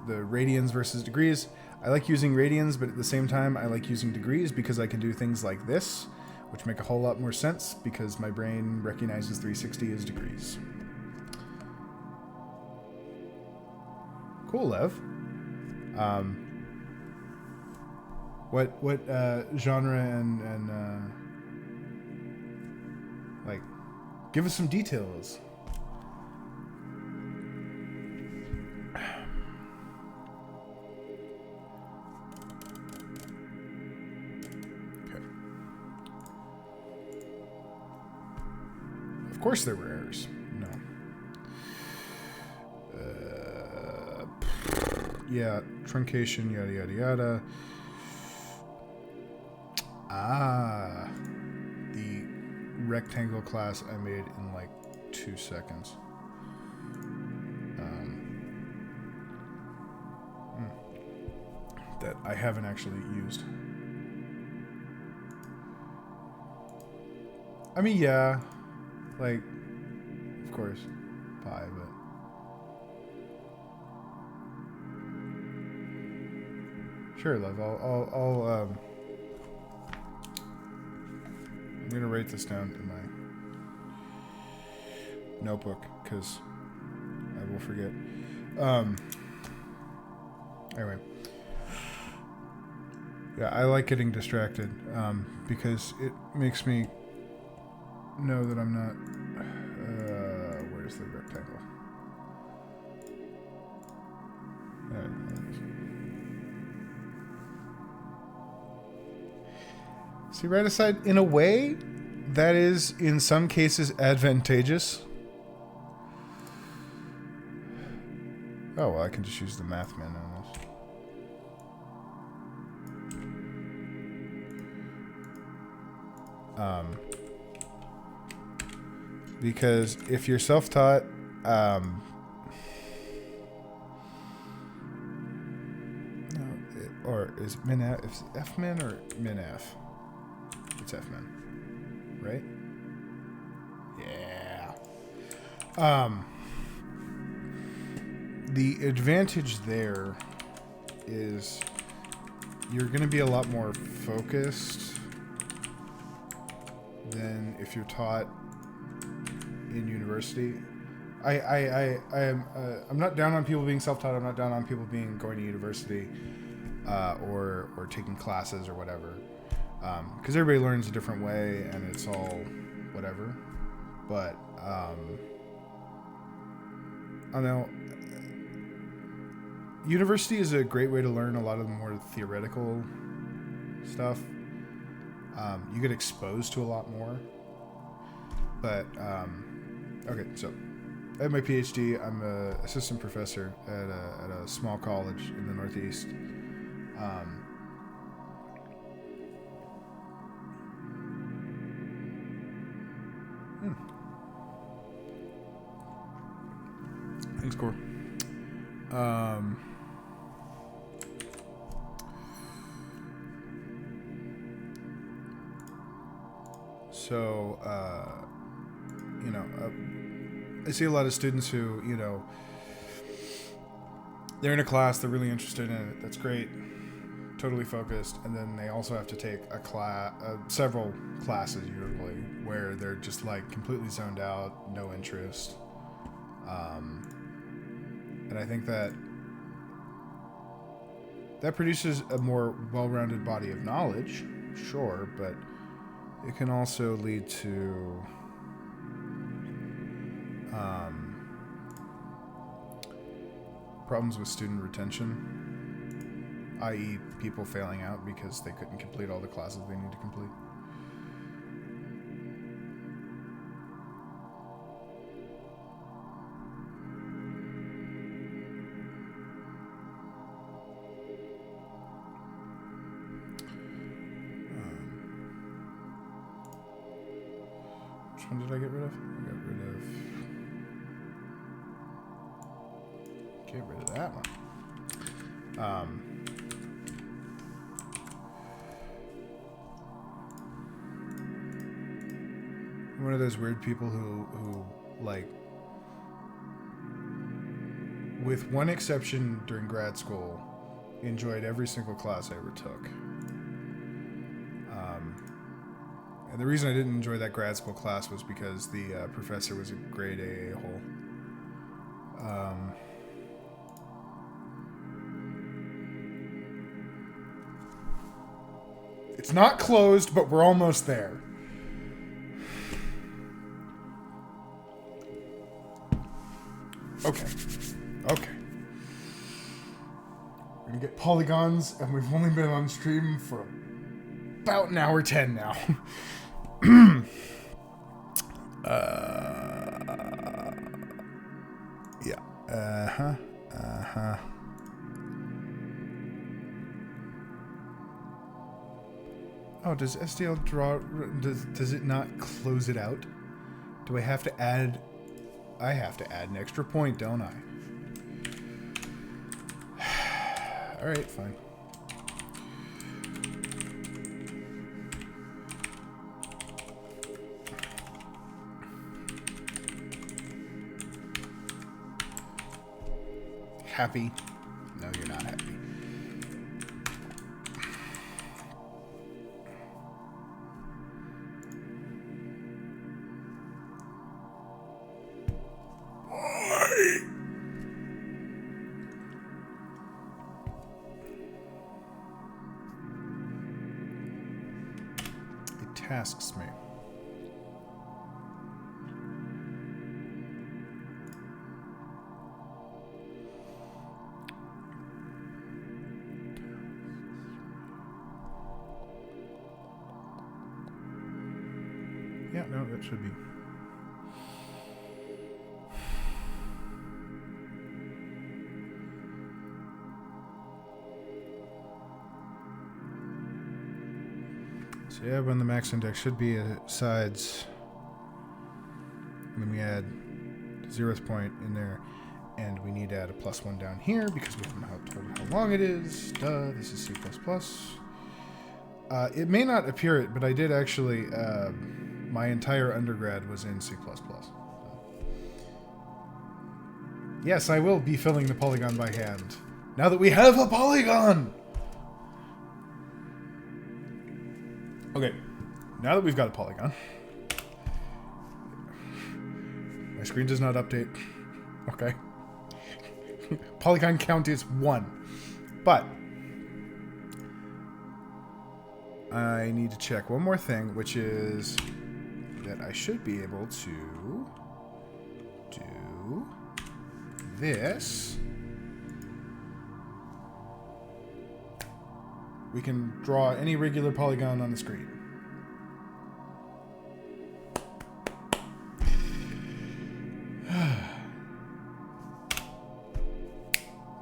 radians versus degrees, I like using radians, but at the same time, I like using degrees because I can do things like this, which make a whole lot more sense because my brain recognizes 360 as degrees. Cool, Lev. What genre and like, give us some details. Okay. Of course there were errors. No. Yeah, truncation, yada yada yada. The rectangle class I made in like 2 seconds. That I haven't actually used. I mean, yeah, like course, pi, but sure, love. I'm gonna write this down in my notebook because I will forget. Anyway, yeah, I like getting distracted because it makes me know that I'm not. Where's the rectangle? There it is. See, right aside, in a way, that is in some cases advantageous. Oh, well, I can just use the math man on this. Because if you're self-taught, or is min-f, is f-min or min-f? It's f-min, right? Yeah. The advantage there is you're going to be a lot more focused than if you're taught in university. I'm not down on people being self-taught. I'm not down on people going to university or taking classes or whatever, because everybody learns a different way and it's all whatever. But I don't know. University is a great way to learn a lot of the more theoretical stuff. You get exposed to a lot more. But, okay, so I have my PhD. I'm an assistant professor at a small college in the Northeast. Thanks, Core. So, I see a lot of students who, they're in a class, they're really interested in it. That's great. Totally focused. And then they also have to take several classes usually where they're just like completely zoned out, no interest. And I think that produces a more well-rounded body of knowledge, sure, but it can also lead to problems with student retention, i.e. people failing out because they couldn't complete all the classes they need to complete. Which one did I get rid of? I got rid of... Get rid of that one. I'm one of those weird people who like, with one exception during grad school, enjoyed every single class I ever took. And the reason I didn't enjoy that grad school class was because the professor was a grade A-hole. It's not closed, but we're almost there. Okay. We're gonna get polygons, and we've only been on stream for about an hour 10 now. Yeah. Oh, does SDL draw... Does it not close it out? Do I have to add... I have to add an extra point, don't I? Alright, fine. happy? No, you're not happy. It tasks me. Yeah, no, that should be. So yeah, when the max index should be at sides, and then we add the 0th point in there, and we need to add a +1 down here because we haven't told how long it is. Duh, this is C++. It may not appear it, but I did actually, my entire undergrad was in C++. Yes, I will be filling the polygon by hand. Now that we have a polygon! Okay, now that we've got a polygon. My screen does not update. Okay. Polygon count is 1. But I need to check one more thing, which is that I should be able to do this. We can draw any regular polygon on the screen.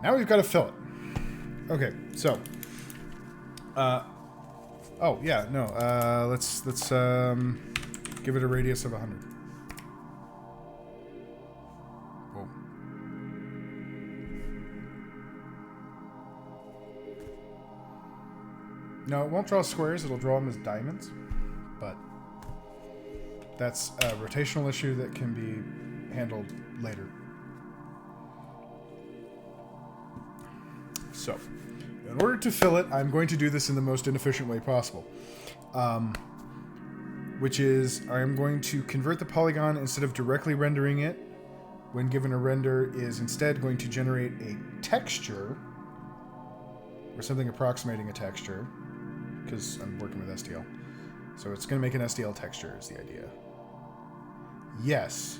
Now we've got to fill it. Okay, so oh yeah, no. Let's give it a radius of 100. Whoa. No, it won't draw squares. It'll draw them as diamonds, but that's a rotational issue that can be handled later. So, in order to fill it, I'm going to do this in the most inefficient way possible. Which is, I'm going to convert the polygon instead of directly rendering it. When given a render, is instead going to generate a texture, or something approximating a texture, because I'm working with STL. So it's going to make an STL texture is the idea. Yes,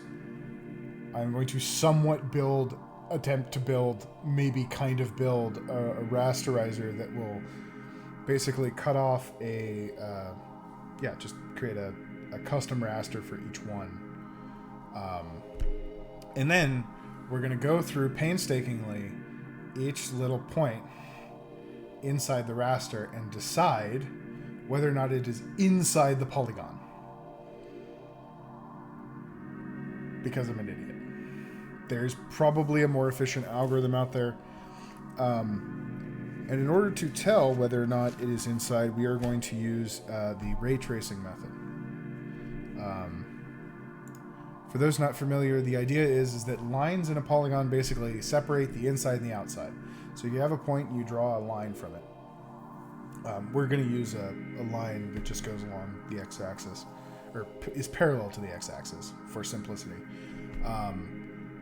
I'm going to somewhat attempt to build, maybe kind of build a rasterizer that will basically cut off a, just create a custom raster for each one. And then we're going to go through painstakingly each little point inside the raster and decide whether or not it is inside the polygon. Because I'm an idiot. There's probably a more efficient algorithm out there. And in order to tell whether or not it is inside, we are going to use the ray tracing method. For those not familiar, the idea is that lines in a polygon basically separate the inside and the outside. So you have a point and you draw a line from it. We're going to use a line that just goes along the x-axis, or is parallel to the x-axis for simplicity.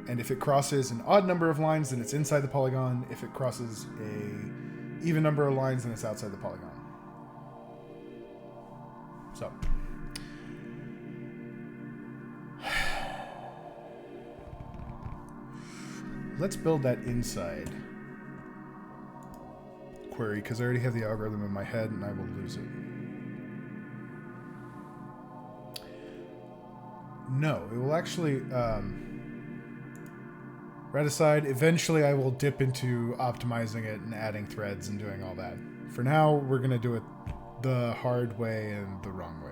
And if it crosses an odd number of lines, then it's inside the polygon. If it crosses a even number of lines, then it's outside the polygon. So, let's build that inside query, because I already have the algorithm in my head and I will lose it. No, it will actually, right aside, eventually I will dip into optimizing it and adding threads and doing all that. For now, we're going to do it the hard way and the wrong way.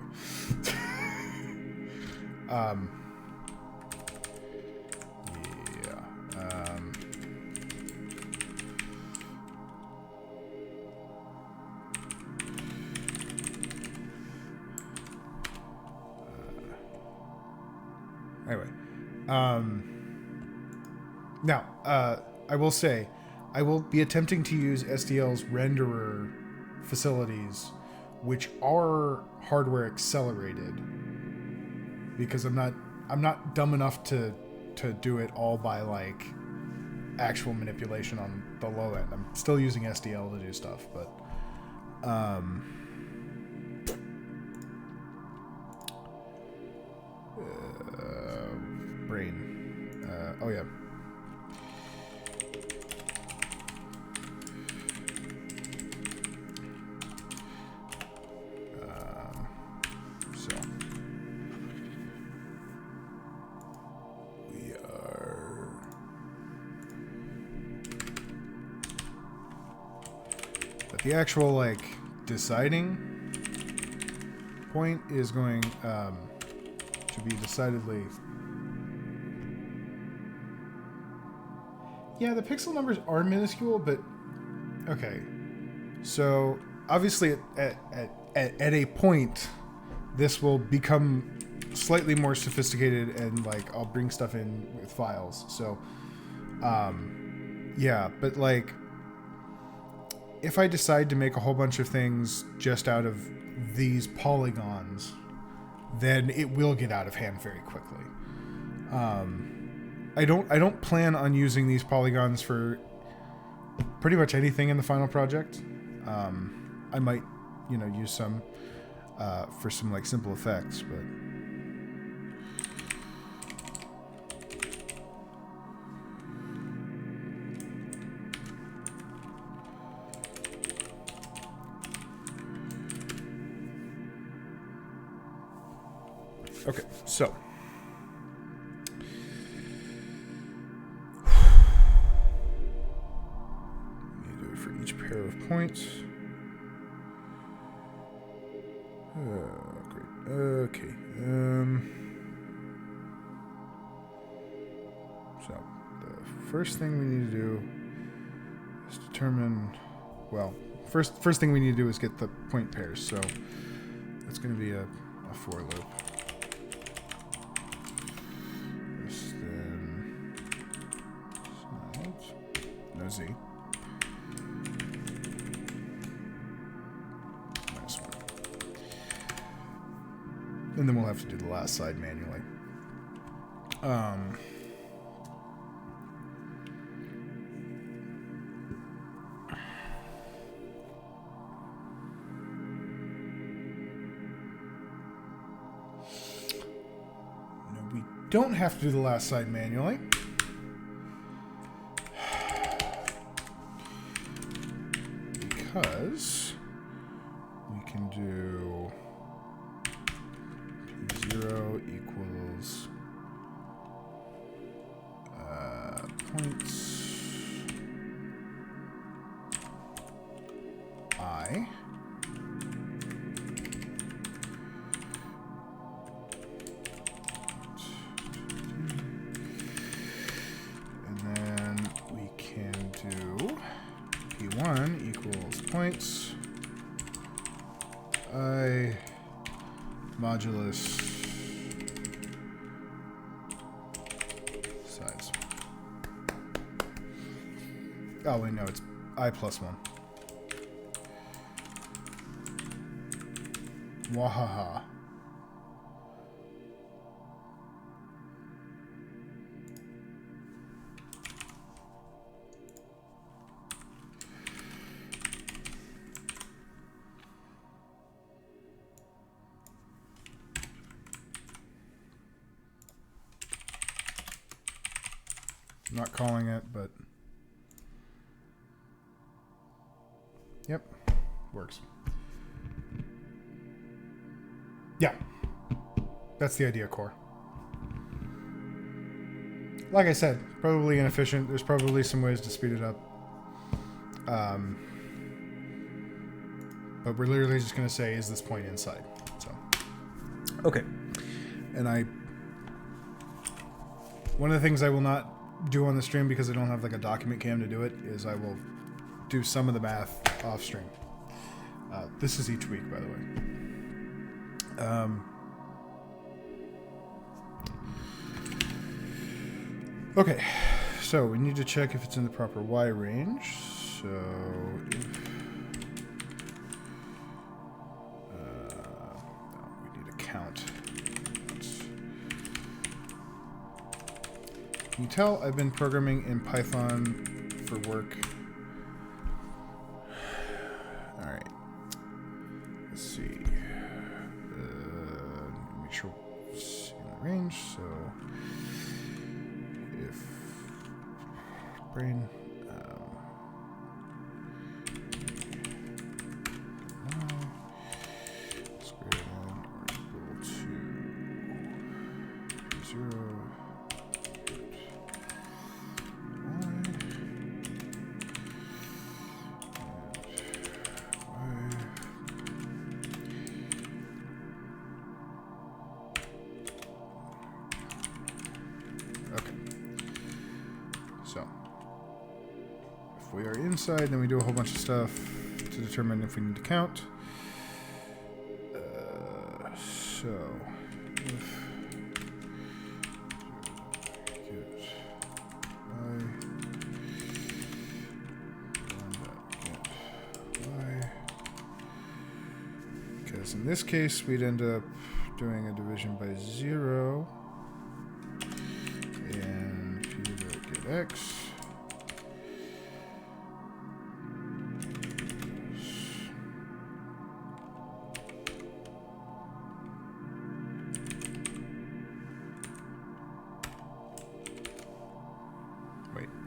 Anyway, now, I will say, I will be attempting to use SDL's renderer facilities, which are hardware accelerated, because I'm not dumb enough to do it all by like actual manipulation on the low end. I'm still using SDL to do stuff, but brain. Oh yeah. So we are but the actual like deciding point is going to be decidedly. Yeah, the pixel numbers are minuscule, but okay. So obviously, at a point, this will become slightly more sophisticated, and like I'll bring stuff in with files. So, yeah, but like, if I decide to make a whole bunch of things just out of these polygons, then it will get out of hand very quickly. I don't plan on using these polygons for pretty much anything in the final project. I might, use some for some like simple effects, but okay, so pair of points. Great. Okay. So the first thing we need to do is determine. Well, first thing we need to do is get the point pairs. So that's going to be a for loop. This then no Z. And then we'll have to do the last side manually. No, we don't have to do the last side manually. Because we can do 0 equals points I and then we can do P1 equals points I modulus size. Oh wait, no, it's I plus 1. Wahaha. I'm not calling it, but yep, works. Yeah, that's the idea core. Like I said, probably inefficient. There's probably some ways to speed it up. But we're literally just going to say, is this point inside? So, okay. And one of the things I will not do on the stream, because I don't have like a document cam to do it, is I will do some of the math off stream. This is each week, by the way. Okay, So we need to check if it's in the proper Y range. So if no, we need a count. Can you tell I've been programming in Python for work? All right. Let's see. Make sure it's in the range. So if brain is greater than or equal to 0. We are inside, then we do a whole bunch of stuff to determine if we need to count. So, if get y, because in this case we'd end up doing a division by 0, and p get x.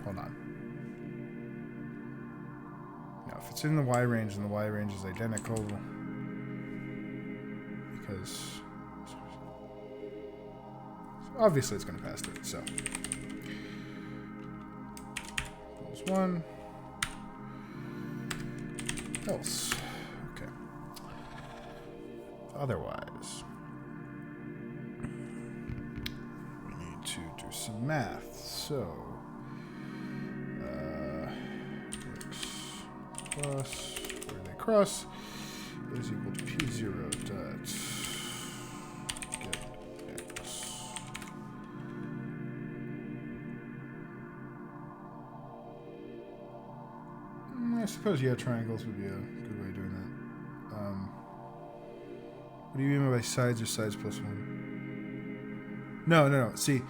Hold on. Now, if it's in the Y range, and the Y range is identical, because obviously it's going to pass it. So, there's 1. Else. Okay. Otherwise, we need to do some math. So, plus where they cross is equal to p0 dot get x. I suppose, yeah, triangles would be a good way of doing that. What do you mean by sides or sides plus 1? No. See,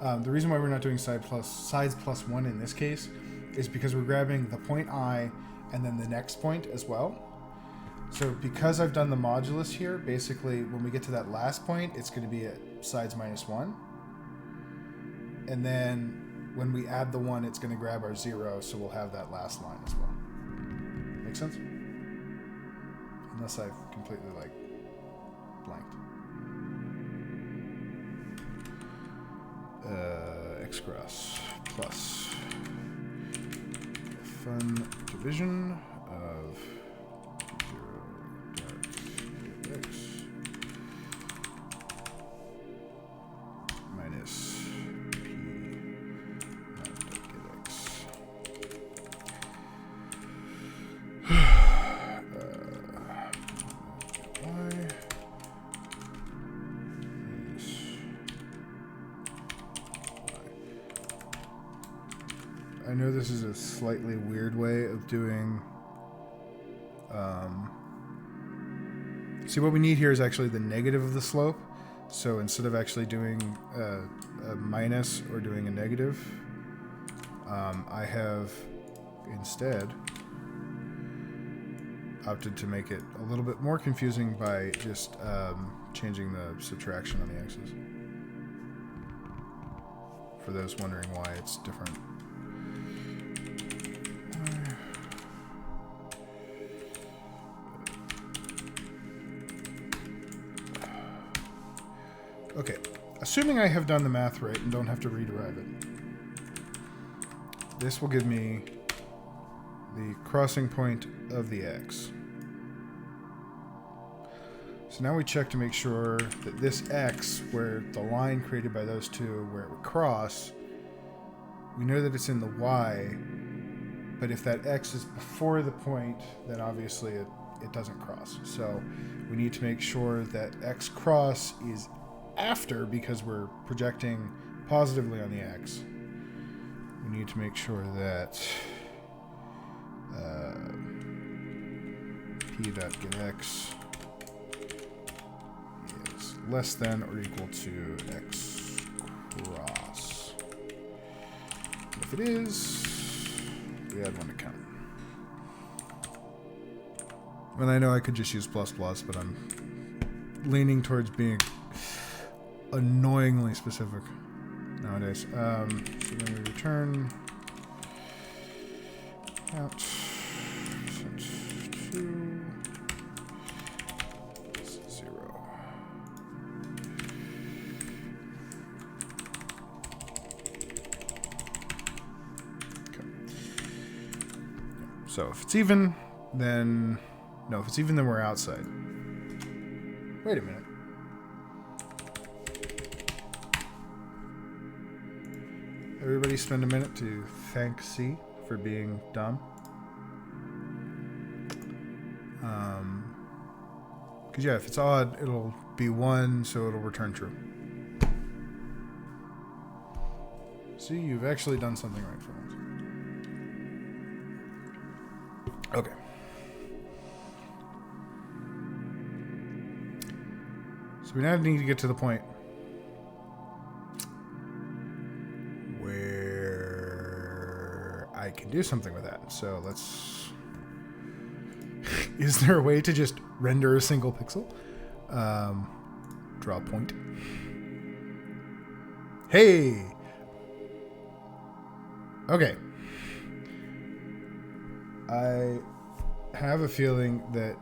the reason why we're not doing sides plus 1 in this case is because we're grabbing the point I and then the next point as well. So because I've done the modulus here, basically when we get to that last point, it's going to be at sides minus 1. And then when we add the 1, it's going to grab our 0, so we'll have that last line as well. Make sense? Unless I've completely, blanked. X cross plus fun division of 0 dot x minus p dot get x. I know this is a slightly weird way of doing. See, what we need here is actually the negative of the slope. So instead of actually doing a minus or doing a negative, I have instead opted to make it a little bit more confusing by just changing the subtraction on the x's. For those wondering why it's different. Okay, assuming I have done the math right and don't have to rederive it, this will give me the crossing point of the x. So now we check to make sure that this x, where the line created by those two, where it would cross, we know that it's in the y, but if that x is before the point, then obviously it doesn't cross. So we need to make sure that x cross is after, because we're projecting positively on the x. we need to make sure that p.getX is less than or equal to x cross. If it is, we add one to count. And I know I could just use plus plus, but I'm leaning towards being annoyingly specific nowadays. So then we return out set 2 0. Okay. So if it's even, then no. If it's even, then we're outside. Wait a minute. Everybody spend a minute to thank C for being dumb. Because yeah, if it's odd, it'll be 1, so it'll return true. See, you've actually done something right for once. Okay. So we now need to get to the point where I can do something with that. So let's... Is there a way to just render a single pixel? Draw a point. Hey! Okay. I have a feeling that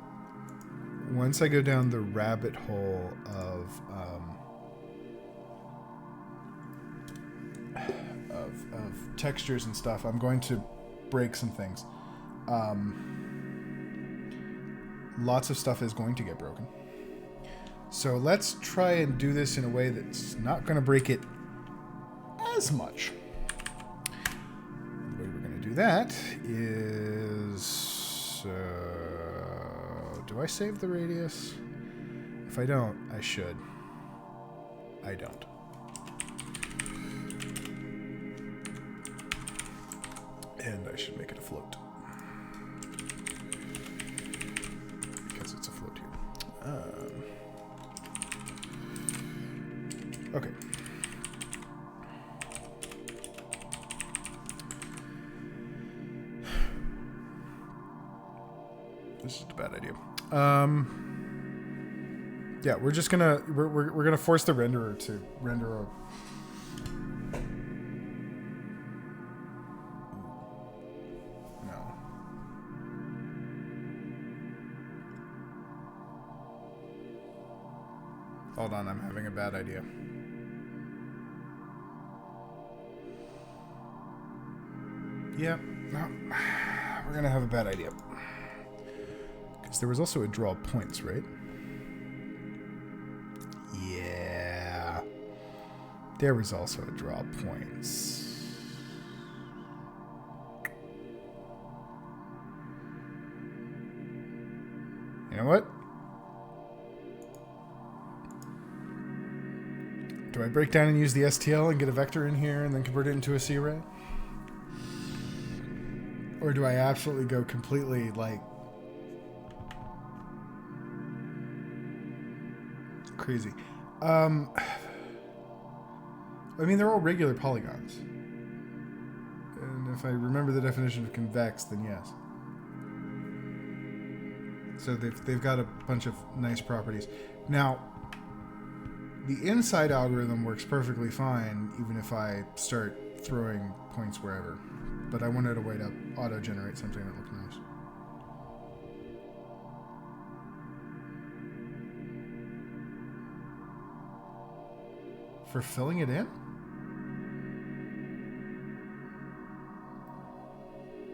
once I go down the rabbit hole of textures and stuff, I'm going to break some things. Lots of stuff is going to get broken. So let's try and do this in a way that's not going to break it as much. The way we're going to do that is... do I save the radius? If I don't, I should. I don't. And I should make it a float. Because it's a float here. Okay. This is a bad idea. Yeah, we're just gonna we're gonna force the renderer to render a... No. Hold on, I'm having a bad idea. Yeah, no, we're gonna have a bad idea. Because there was also a draw points, right? Yeah. There was also a draw points. You know what? Do I break down and use the STL and get a vector in here and then convert it into a C array? Or do I absolutely go completely, like, crazy? I mean, they're all regular polygons. And if I remember the definition of convex, then yes. So they've got a bunch of nice properties. Now, the inside algorithm works perfectly fine, even if I start throwing points wherever. But I wanted a way to auto-generate something that looked nice. For filling it in?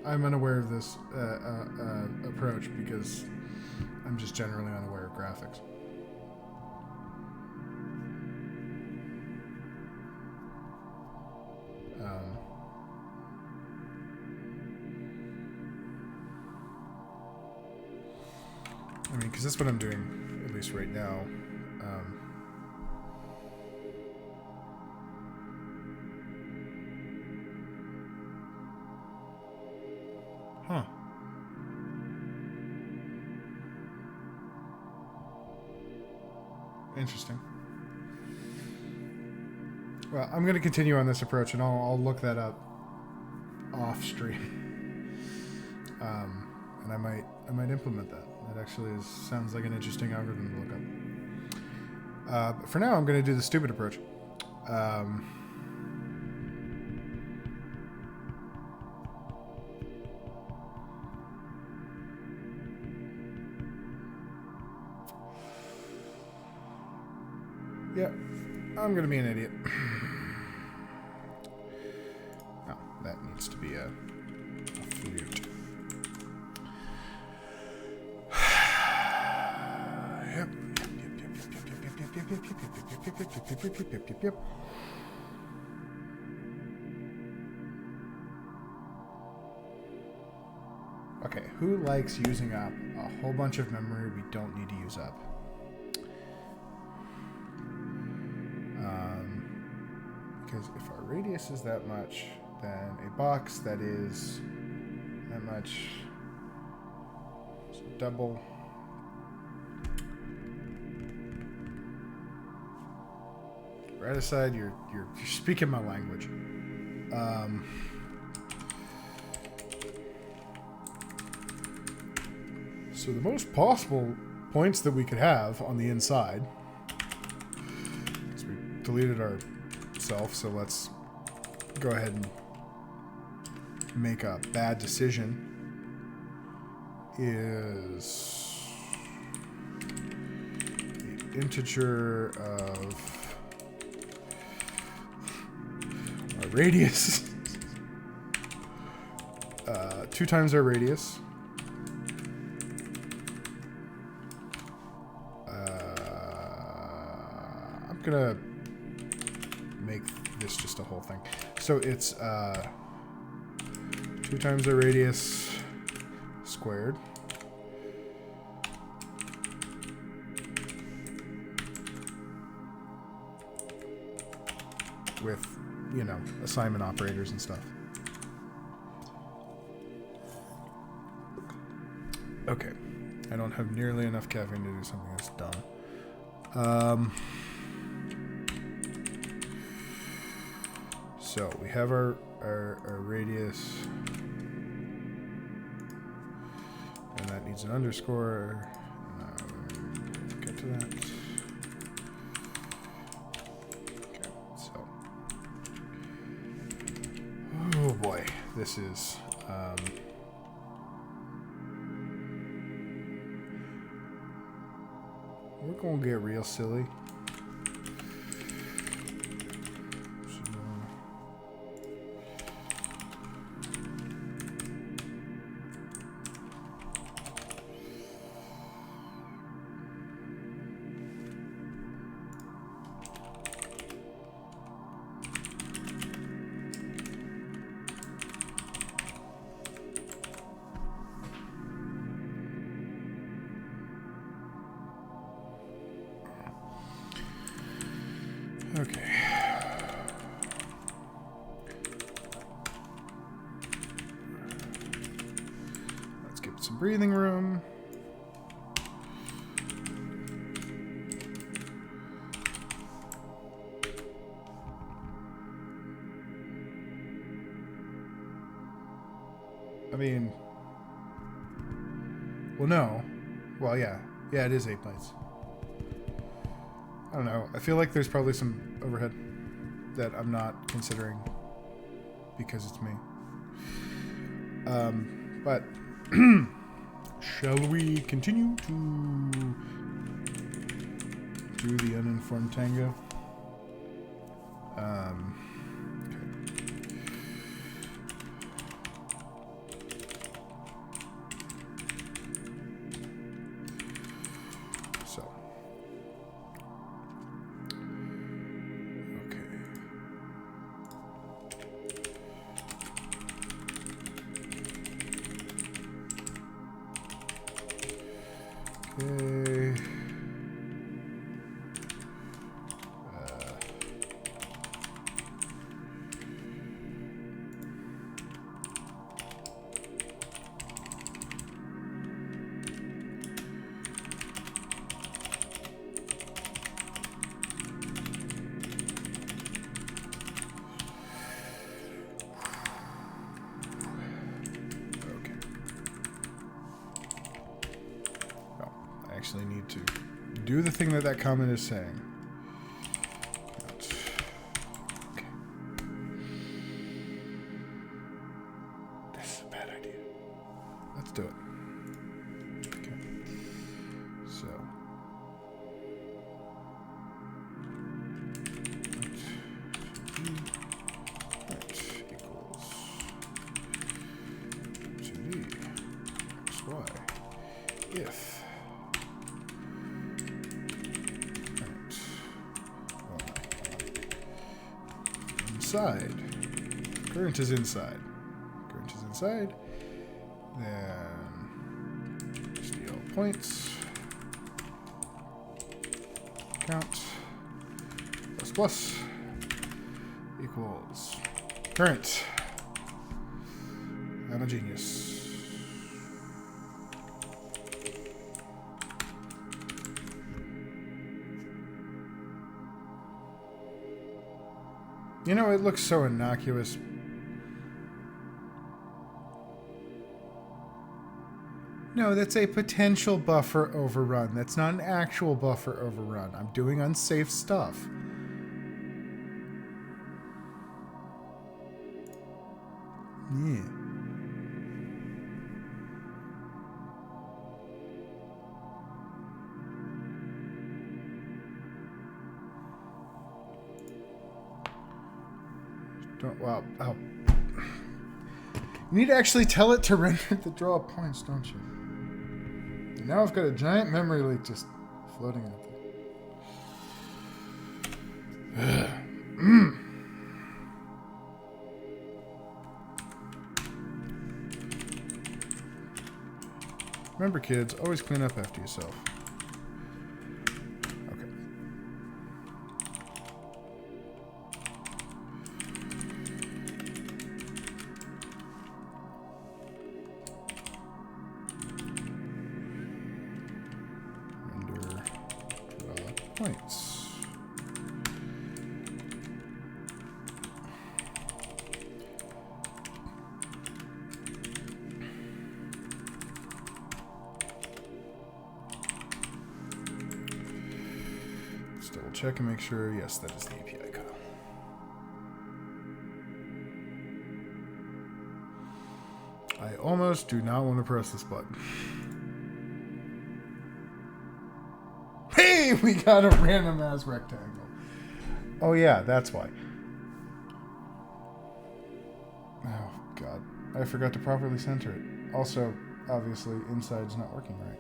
I'm unaware of this approach because I'm just generally unaware of graphics. I mean, because that's what I'm doing, at least right now. Interesting. Well, I'm going to continue on this approach, and I'll look that up off stream. And I might implement that. That actually sounds like an interesting algorithm to look up. But for now, I'm going to do the stupid approach. Yeah, I'm going to be an idiot. No, that needs to be a flute. Yep. Okay, who likes using up a whole bunch of memory we don't need to use up? Because if our radius is that much, then a box that is that much, so double. Right aside, you're speaking my language. So the most possible points that we could have on the inside, because we deleted our self, so let's go ahead and make a bad decision, is the integer of our radius, 2 times our radius, I'm gonna make this just a whole thing. So it's 2 times the radius squared with, you know, assignment operators and stuff. Okay. I don't have nearly enough caffeine to do something that's dumb. So we have our radius, and that needs an underscore. Let's get to that. Okay, so, oh boy, this is we're gonna get real silly. Okay. Let's give it some breathing room. I mean, well, no. Well, yeah. Yeah, it is 8 bytes. I don't know. I feel like there's probably some overhead that I'm not considering because it's me. But shall we continue to do the uninformed tango? Okay. So. Okay. to do the thing that that comment is saying. Okay. This is a bad idea. Let's do it. Okay. So. If inside, current is inside. Current is inside. Then steal points. Count plus plus equals current. I'm a genius. You know, it looks so innocuous. No, that's a potential buffer overrun. That's not an actual buffer overrun. I'm doing unsafe stuff. Yeah. Well, oh. You need to actually tell it to render the draw points, don't you? And now I've got a giant memory leak just floating out there. Remember, kids, always clean up after yourself. Points. Let's double check and make sure. Yes, that is the API call. I almost do not want to press this button. Hey, we got a random ass rectangle. Oh yeah, that's why. Oh god, I forgot to properly center it. Also, obviously, inside's not working right.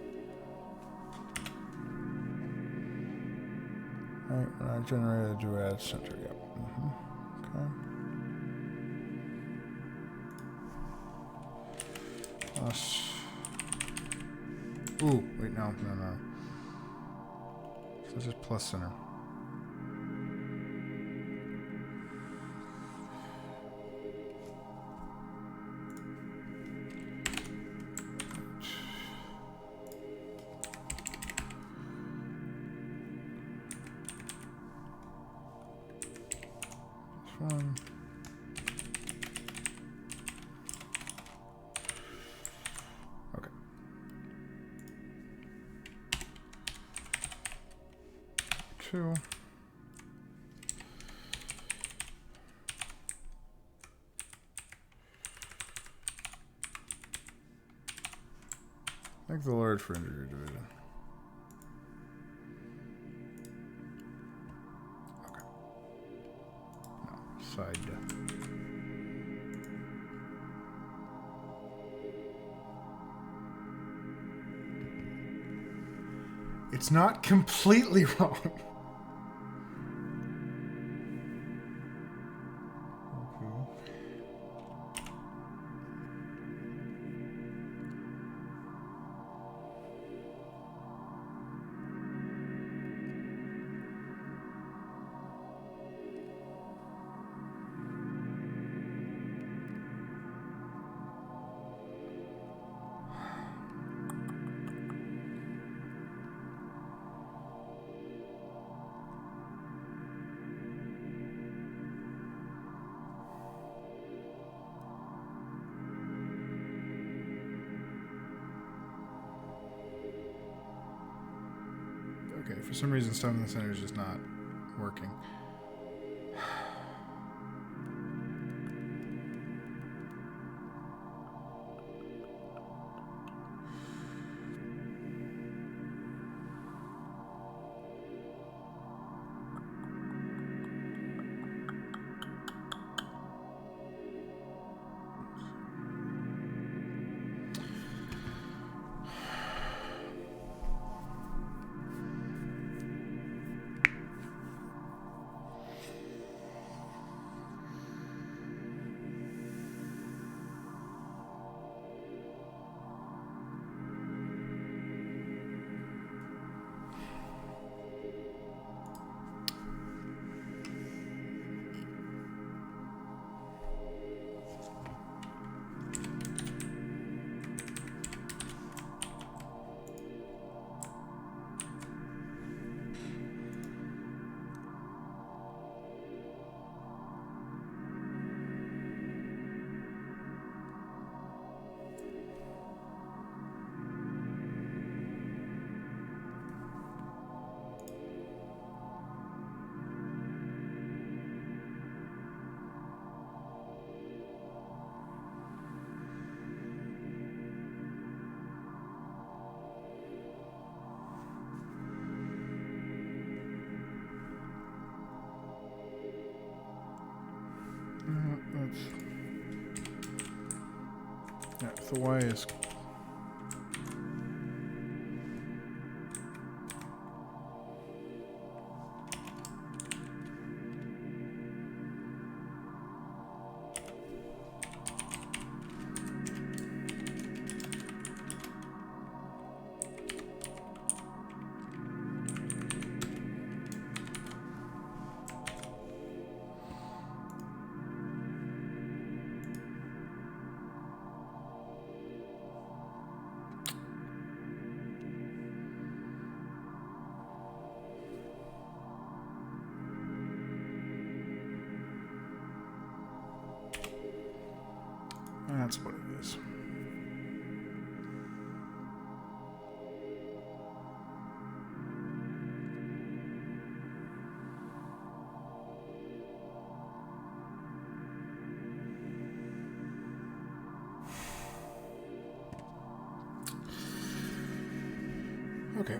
Alright, when I generated a duet center, yep. Okay. Plus. Ooh, wait, no. So it's just plus center. This one. Okay. Two. Thank the Lord for integer division. Okay. No, side. It's not completely wrong. Okay, for some reason stone in the center is just not working. Yeah, if the Y is that's what it is. Okay.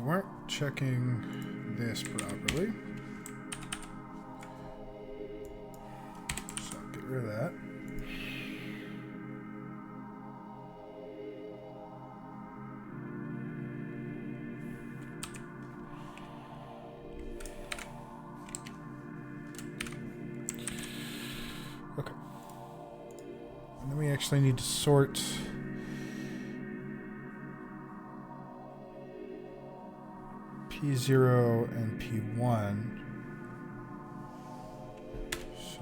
weren't checking this properly. So get rid of that. Okay. And then we actually need to sort P0 and P1. So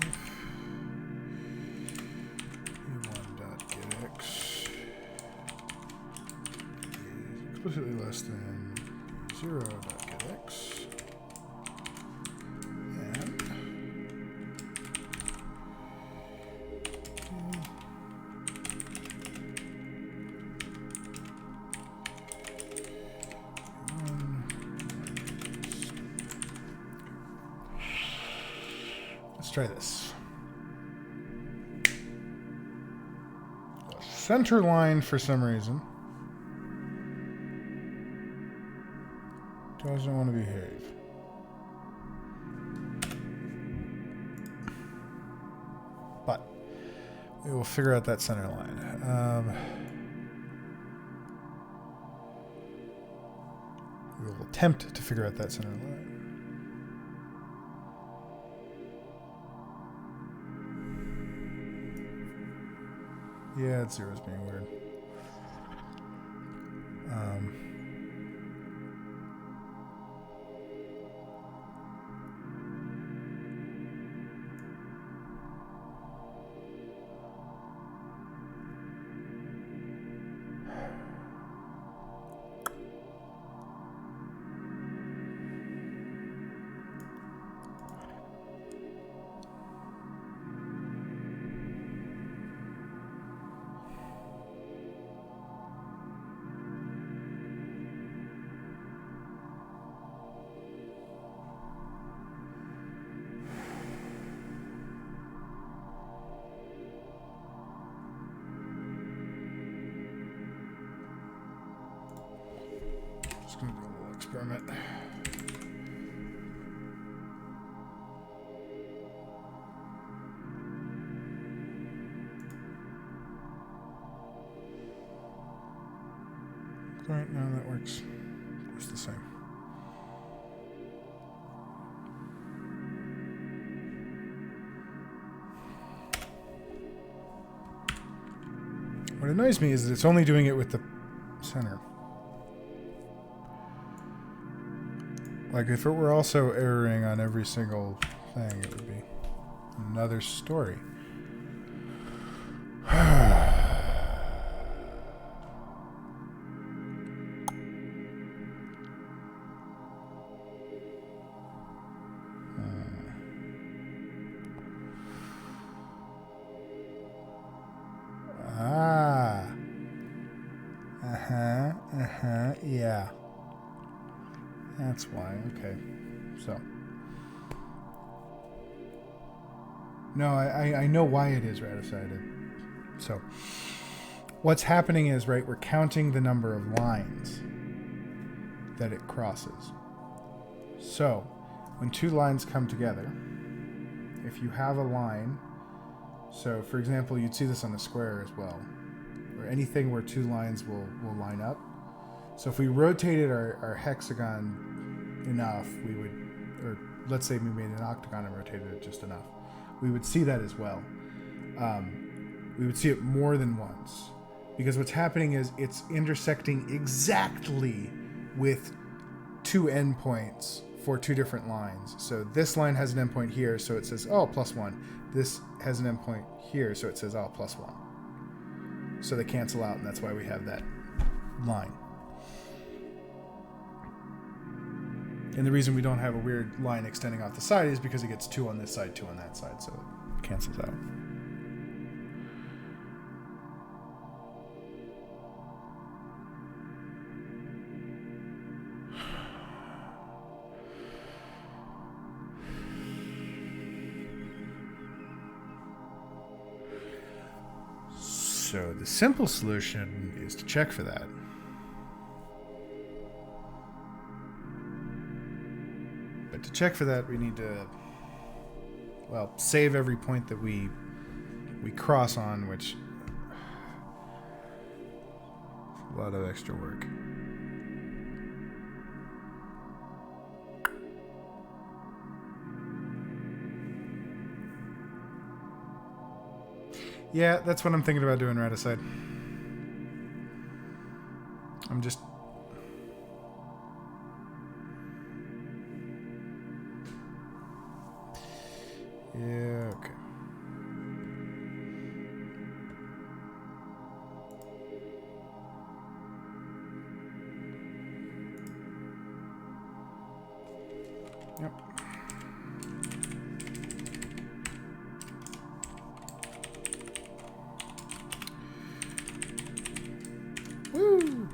if P1.getX is explicitly less than P0.getX, and let's try this. The center line, for some reason, doesn't want to behave. But we will figure out that center line. We will attempt to figure out that center line. Yeah, it's zero's being weird. Just gonna do a little experiment. Alright, now that works just the same. What annoys me is that it's only doing it with the center. Like, if it were also erroring on every single thing, it would be another story. Yeah. That's why. Okay. So. No, I know why it is ratified. So. What's happening is, right, we're counting the number of lines that it crosses. So, when two lines come together, if you have a line, so for example, you'd see this on a square as well, or anything where two lines will line up. So if we rotated our hexagon enough, we would, or let's say we made an octagon and rotated it just enough, we would see that as well. We would see it more than once. Because what's happening is it's intersecting exactly with two endpoints for two different lines. So this line has an endpoint here, so it says, oh, +1. This has an endpoint here, so it says, oh, +1. So they cancel out, and that's why we have that line. And the reason we don't have a weird line extending off the side is because it gets 2 on this side, 2 on that side, so it cancels out. So the simple solution is to check for that. But to check for that, we need to, well, save every point that we cross on, which is a lot of extra work. Yeah, that's what I'm thinking about doing right aside. I'm just... Yeah, okay. Yep. Woo!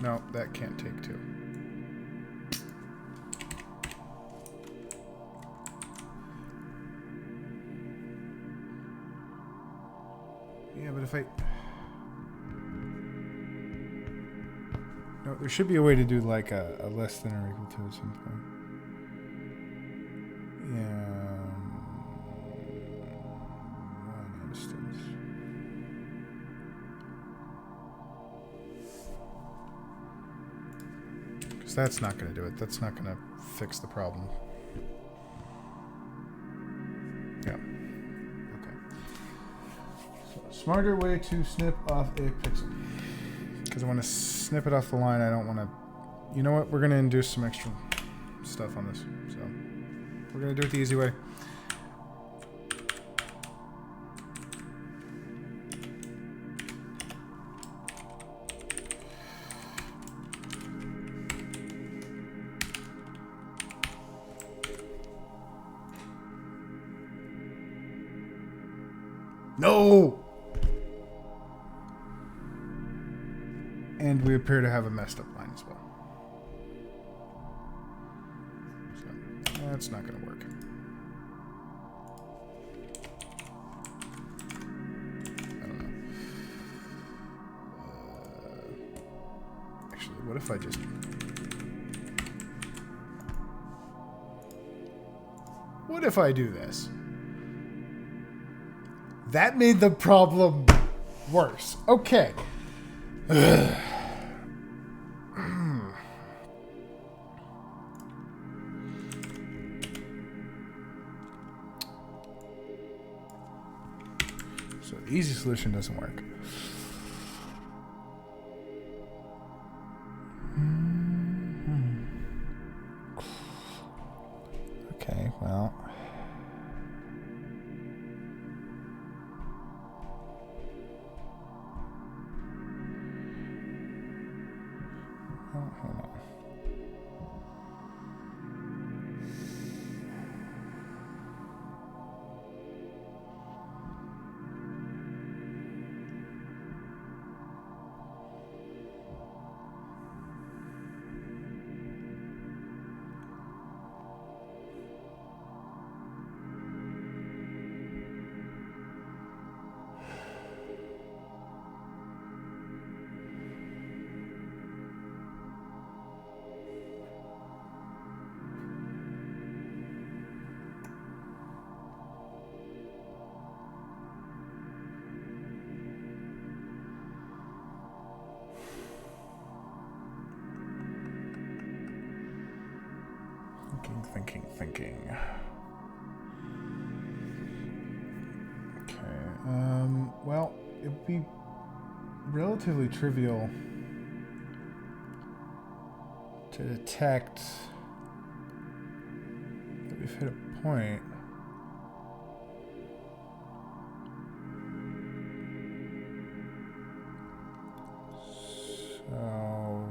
No, that can't take two. Yeah, but if I... No, there should be a way to do like a less than or equal to at some point. Yeah. One instance. Because that's not going to do it. That's not going to fix the problem. Yeah. Okay. So, smarter way to snip off a pixel. Because I want to snip it off the line. I don't want to... You know what? We're going to induce some extra stuff on this. So we're going to do it the easy way. No! And we appear to have a messed up line as well. So that's not going to work. I don't know. Actually, what if I just... What if I do this? That made the problem worse. Okay. So the easy solution doesn't work. Okay, well... Hold on. Thinking. Okay. Well, it would be relatively trivial to detect that we've hit a point. So...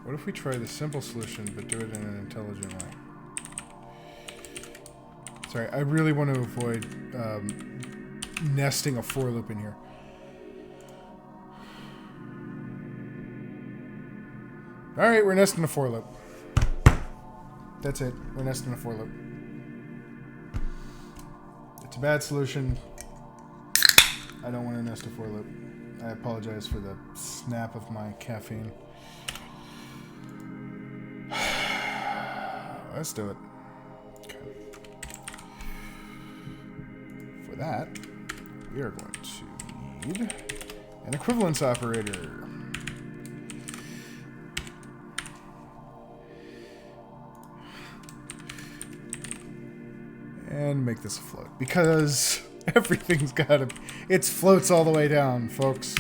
What if we try the simple solution, but do it in an intelligent way? Sorry, I really want to avoid nesting a for loop in here. All right, we're nesting a for loop. That's it. We're nesting a for loop. It's a bad solution. I don't want to nest a for loop. I apologize for the snap of my caffeine. Let's do it. Okay. For that, we are going to need an equivalence operator. And make this a float, because everything's got to... It floats all the way down, folks.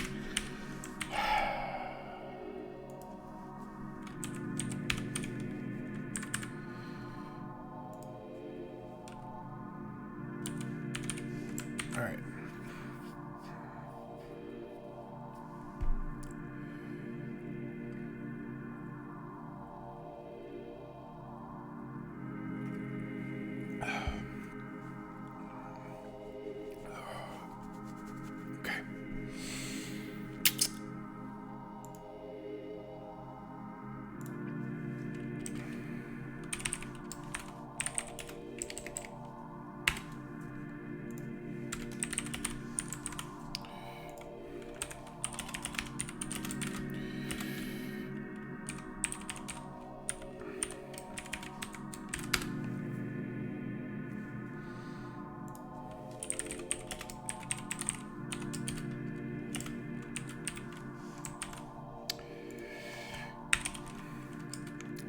All right.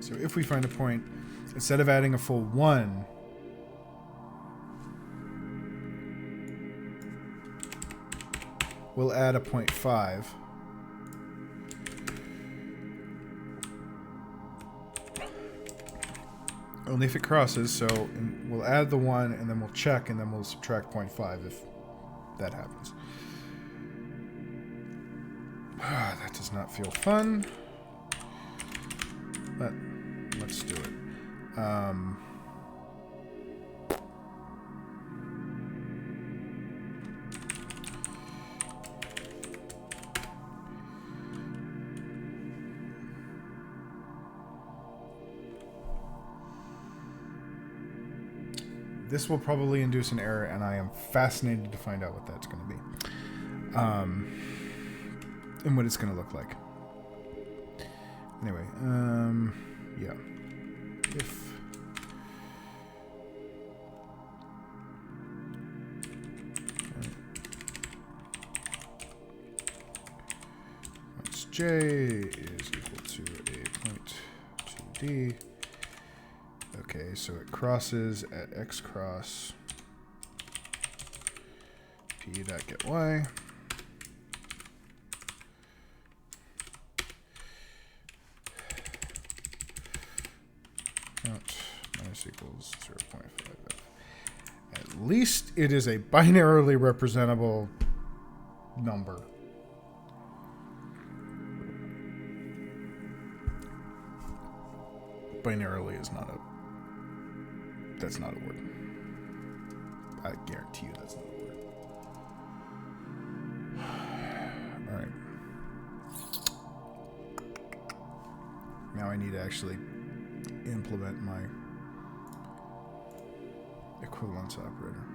So if we find a point, instead of adding a full 1, we'll add a 0.5. Only if it crosses, so we'll add the 1, and then we'll check, and then we'll subtract 0.5 if that happens. That does not feel fun. But let's do it. This will probably induce an error, and I am fascinated to find out what that's going to be. And what it's going to look like. Anyway, yeah. If once j is equal to a point 2d, okay, so it crosses at x cross p dot get y. Minus equals 0.5f. At least it is a binarily representable number. Binarily is not a... That's not a word. I guarantee you that's not a word. Alright. Now I need to actually implement my equivalence operator.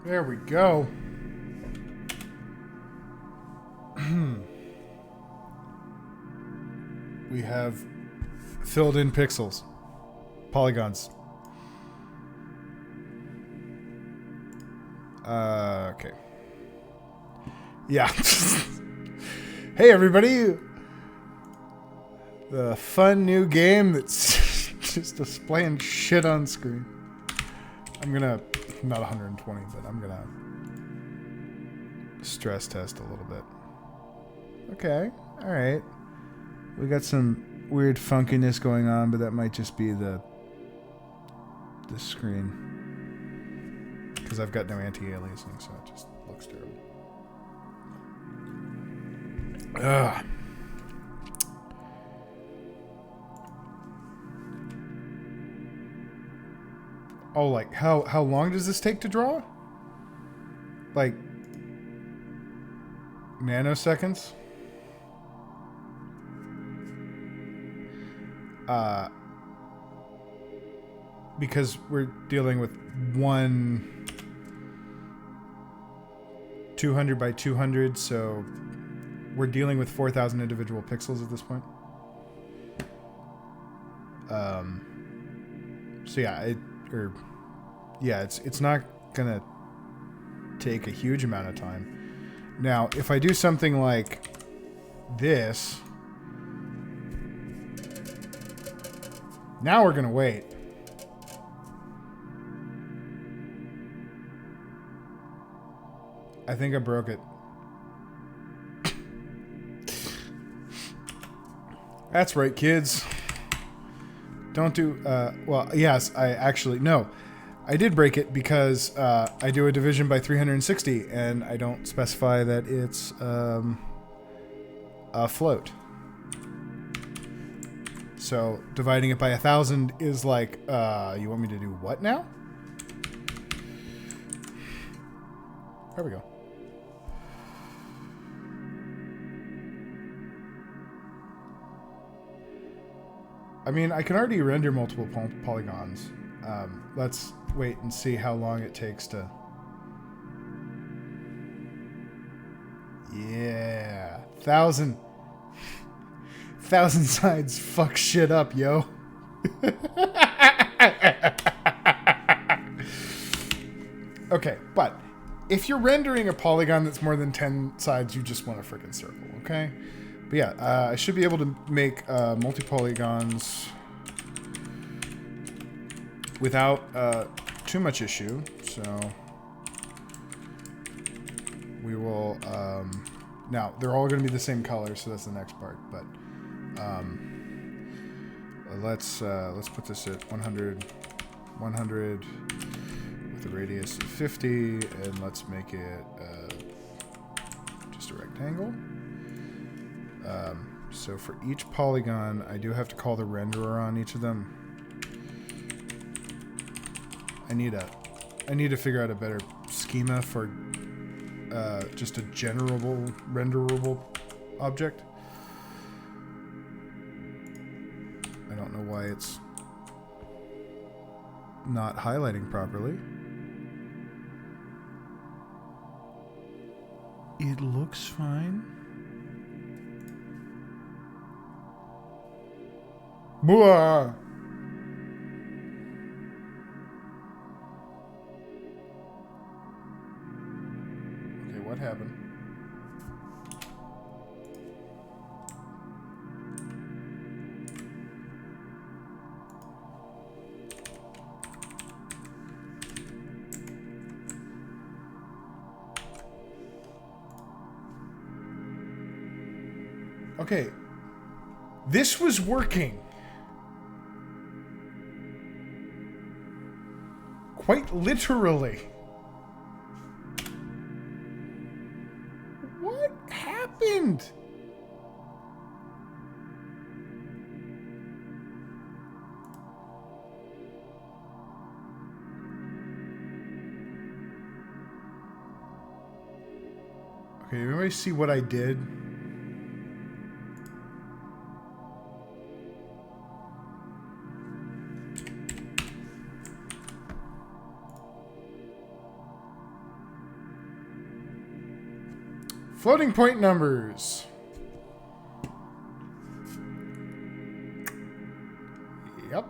There we go. We have filled in pixels. Polygons. Okay. Yeah. Hey, everybody. The fun new game that's just displaying shit on screen. I'm gonna, not 120, but I'm gonna stress test a little bit. Okay. All right. We got some weird funkiness going on, but that might just be the screen. Because I've got no anti-aliasing, so it just looks terrible. Ugh. Oh, like, how long does this take to draw? Like, nanoseconds? Because we're dealing with one 200 by 200, so we're dealing with 4,000 individual pixels at this point. So yeah, it's not gonna take a huge amount of time. Now, if I do something like this, now we're gonna wait. I think I broke it. That's right, kids. Don't do, well, yes, no. I did break it because I do a division by 360, and I don't specify that it's a float. So dividing it by 1,000 is like, you want me to do what now? There we go. I mean, I can already render multiple polygons. Let's wait and see how long it takes to... Yeah. 1,000 sides fuck shit up, yo. Okay, but if you're rendering a polygon that's more than 10 sides, you just want a freaking circle, okay? But yeah, I should be able to make multi-polygons without too much issue. So we will... now, they're all going to be the same color, so that's the next part. But let's put this at 100 with a radius of 50, and let's make it just a rectangle. So for each polygon, I do have to call the renderer on each of them. I need to figure out a better schema for just a renderable object. I don't know why it's not highlighting properly. It looks fine. Booah! Okay, what happened? Okay, this was working. Quite literally. What happened? Okay, everybody see what I did? Floating point numbers. Yep.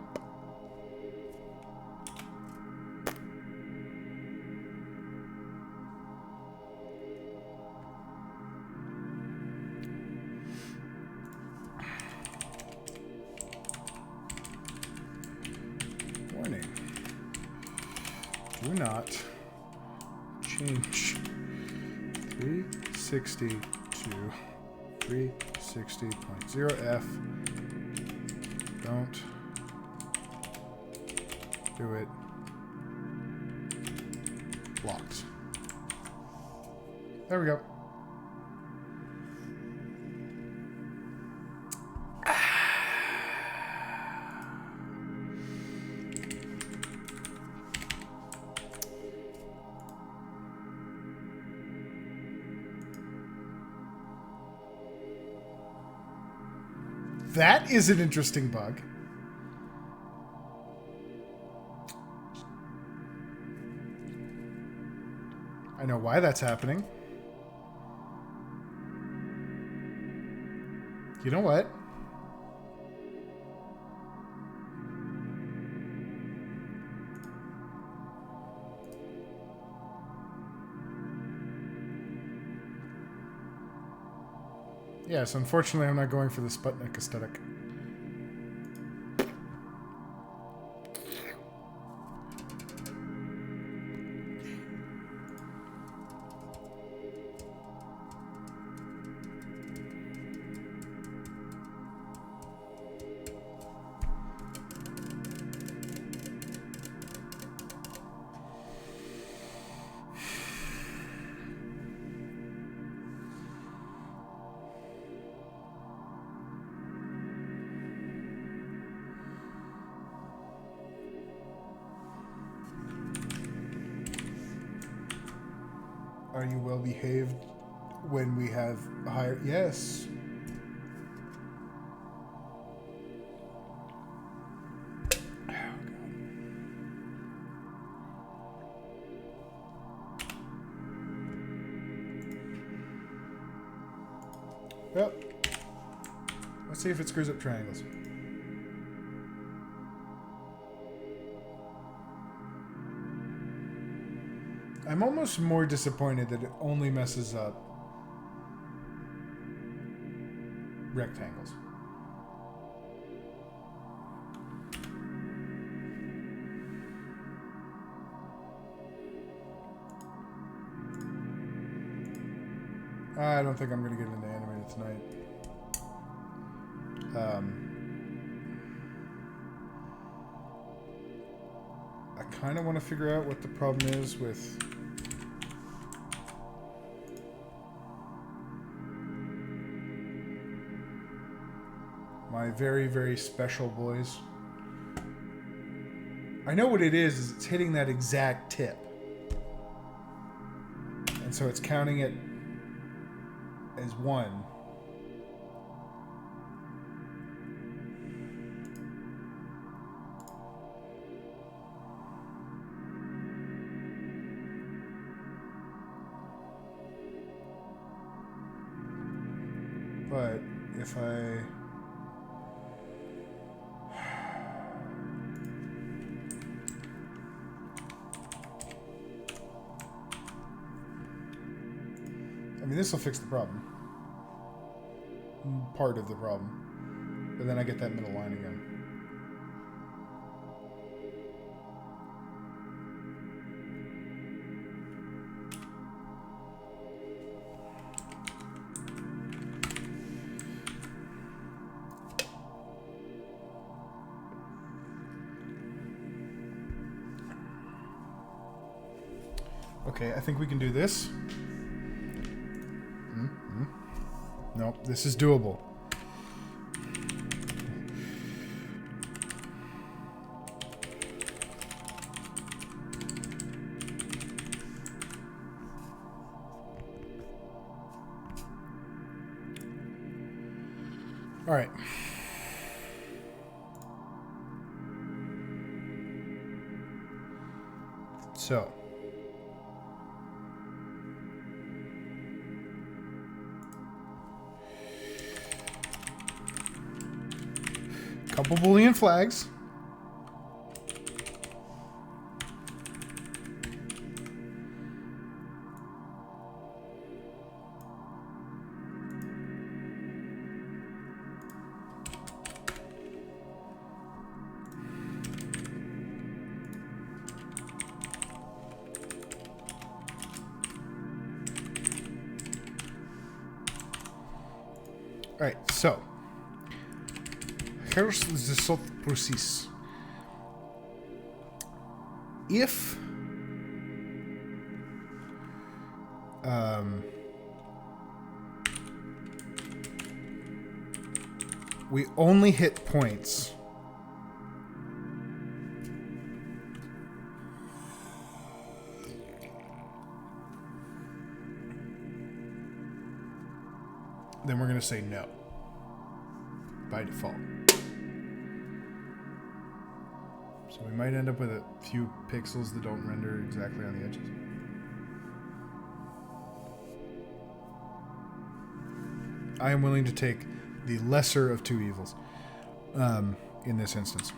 Warning. Do not change 360 to 360.0F. Don't do it. Locked. There we go. That is an interesting bug. I know why that's happening. You know what? Yes, unfortunately I'm not going for the Sputnik aesthetic. Are you well behaved when we have higher? Yes. Oh, God. Well, let's see if it screws up triangles. I'm almost more disappointed that it only messes up rectangles. I don't think I'm going to get into animated tonight. I kind of want to figure out what the problem is with my very, very special boys. I know what it is it's hitting that exact tip. And so it's counting it as one. But if I mean, this will fix the problem. Part of the problem. But then I get that middle line again. Okay, I think we can do this. Nope, this is doable. All right. So. Couple Boolean flags. Alright, so. Here's the thought process. If we only hit points then we're going to say no by default. So we might end up with a few pixels that don't render exactly on the edges. I am willing to take the lesser of two evils in this instance.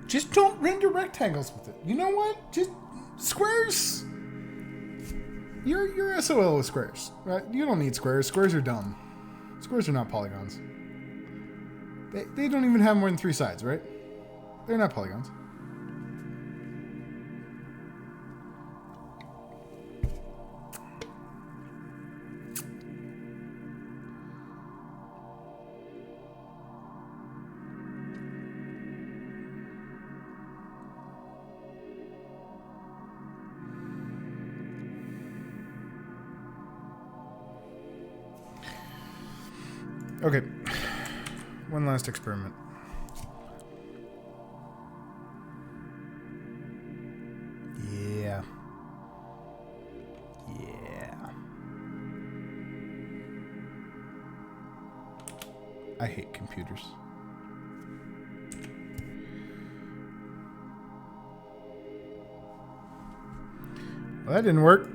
Just don't render rectangles with it. You know what? Just squares. You're SOL with squares, right? You don't need squares. Squares are dumb. Squares are not polygons. They don't even have more than 3 sides, right? They're not polygons. Okay, one last experiment. Yeah. I hate computers. Well, that didn't work.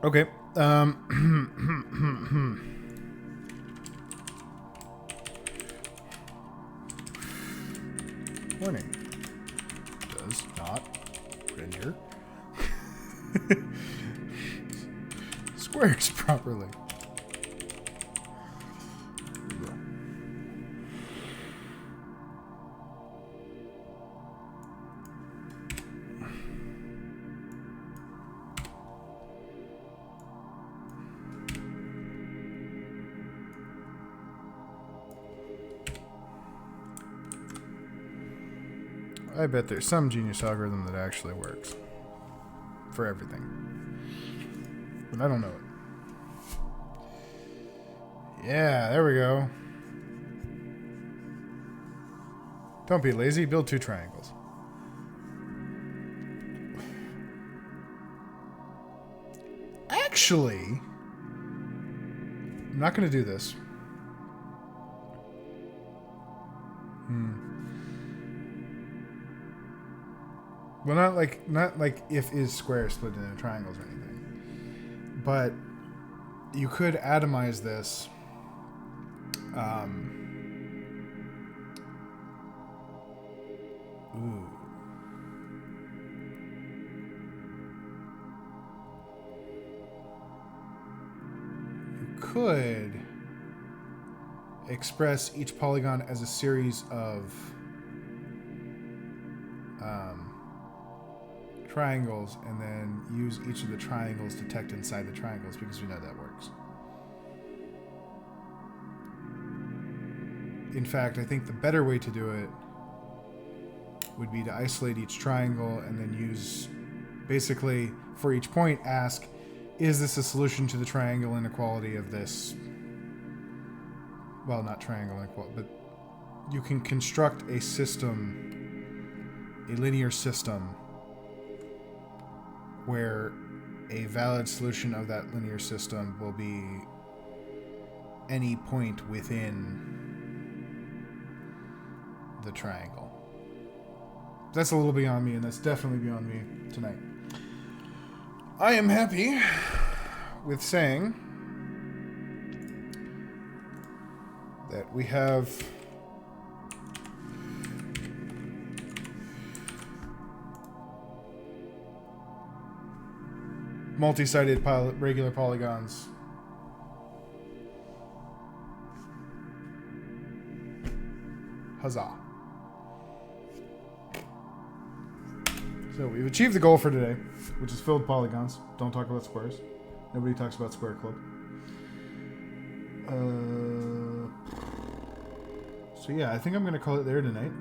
Okay. Warning. Does not render squares properly. I bet there's some genius algorithm that actually works for everything. But I don't know it. Yeah, there we go. Don't be lazy, build 2 triangles. Actually, I'm not going to do this. Well, not like if is square split into triangles or anything, but you could atomize this. Ooh. You could express each polygon as a series of triangles, and then use each of the triangles to detect inside the triangles, because we know that works. In fact, I think the better way to do it would be to isolate each triangle and then use, basically, for each point, ask, is this a solution to the triangle inequality of this? Well, not triangle inequality, but you can construct a system, a linear system, where a valid solution of that linear system will be any point within the triangle. That's a little beyond me, and that's definitely beyond me tonight. I am happy with saying that we have multi-sided regular polygons. Huzzah. So we've achieved the goal for today, which is filled polygons. Don't talk about squares. Nobody talks about Square Club. So yeah, I think I'm going to call it there tonight.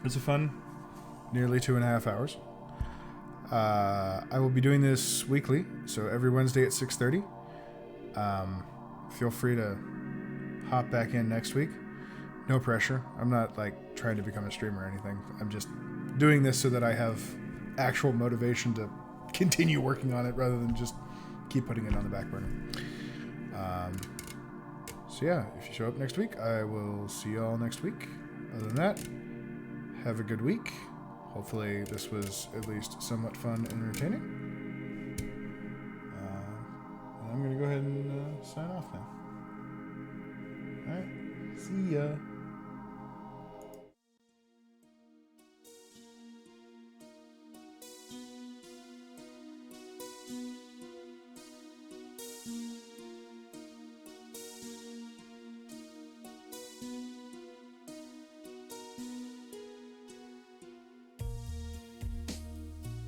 It's a fun, nearly 2.5 hours. I will be doing this weekly, so every Wednesday at 6:30. Feel free to hop back in next week. No pressure. I'm not like trying to become a streamer or anything. I'm just doing this so that I have actual motivation to continue working on it rather than just keep putting it on the back burner. So yeah, if you show up next week, I will see you all next week. Other than that, have a good week. Hopefully this was at least somewhat fun and entertaining. And I'm going to go ahead and sign off now. Alright, see ya.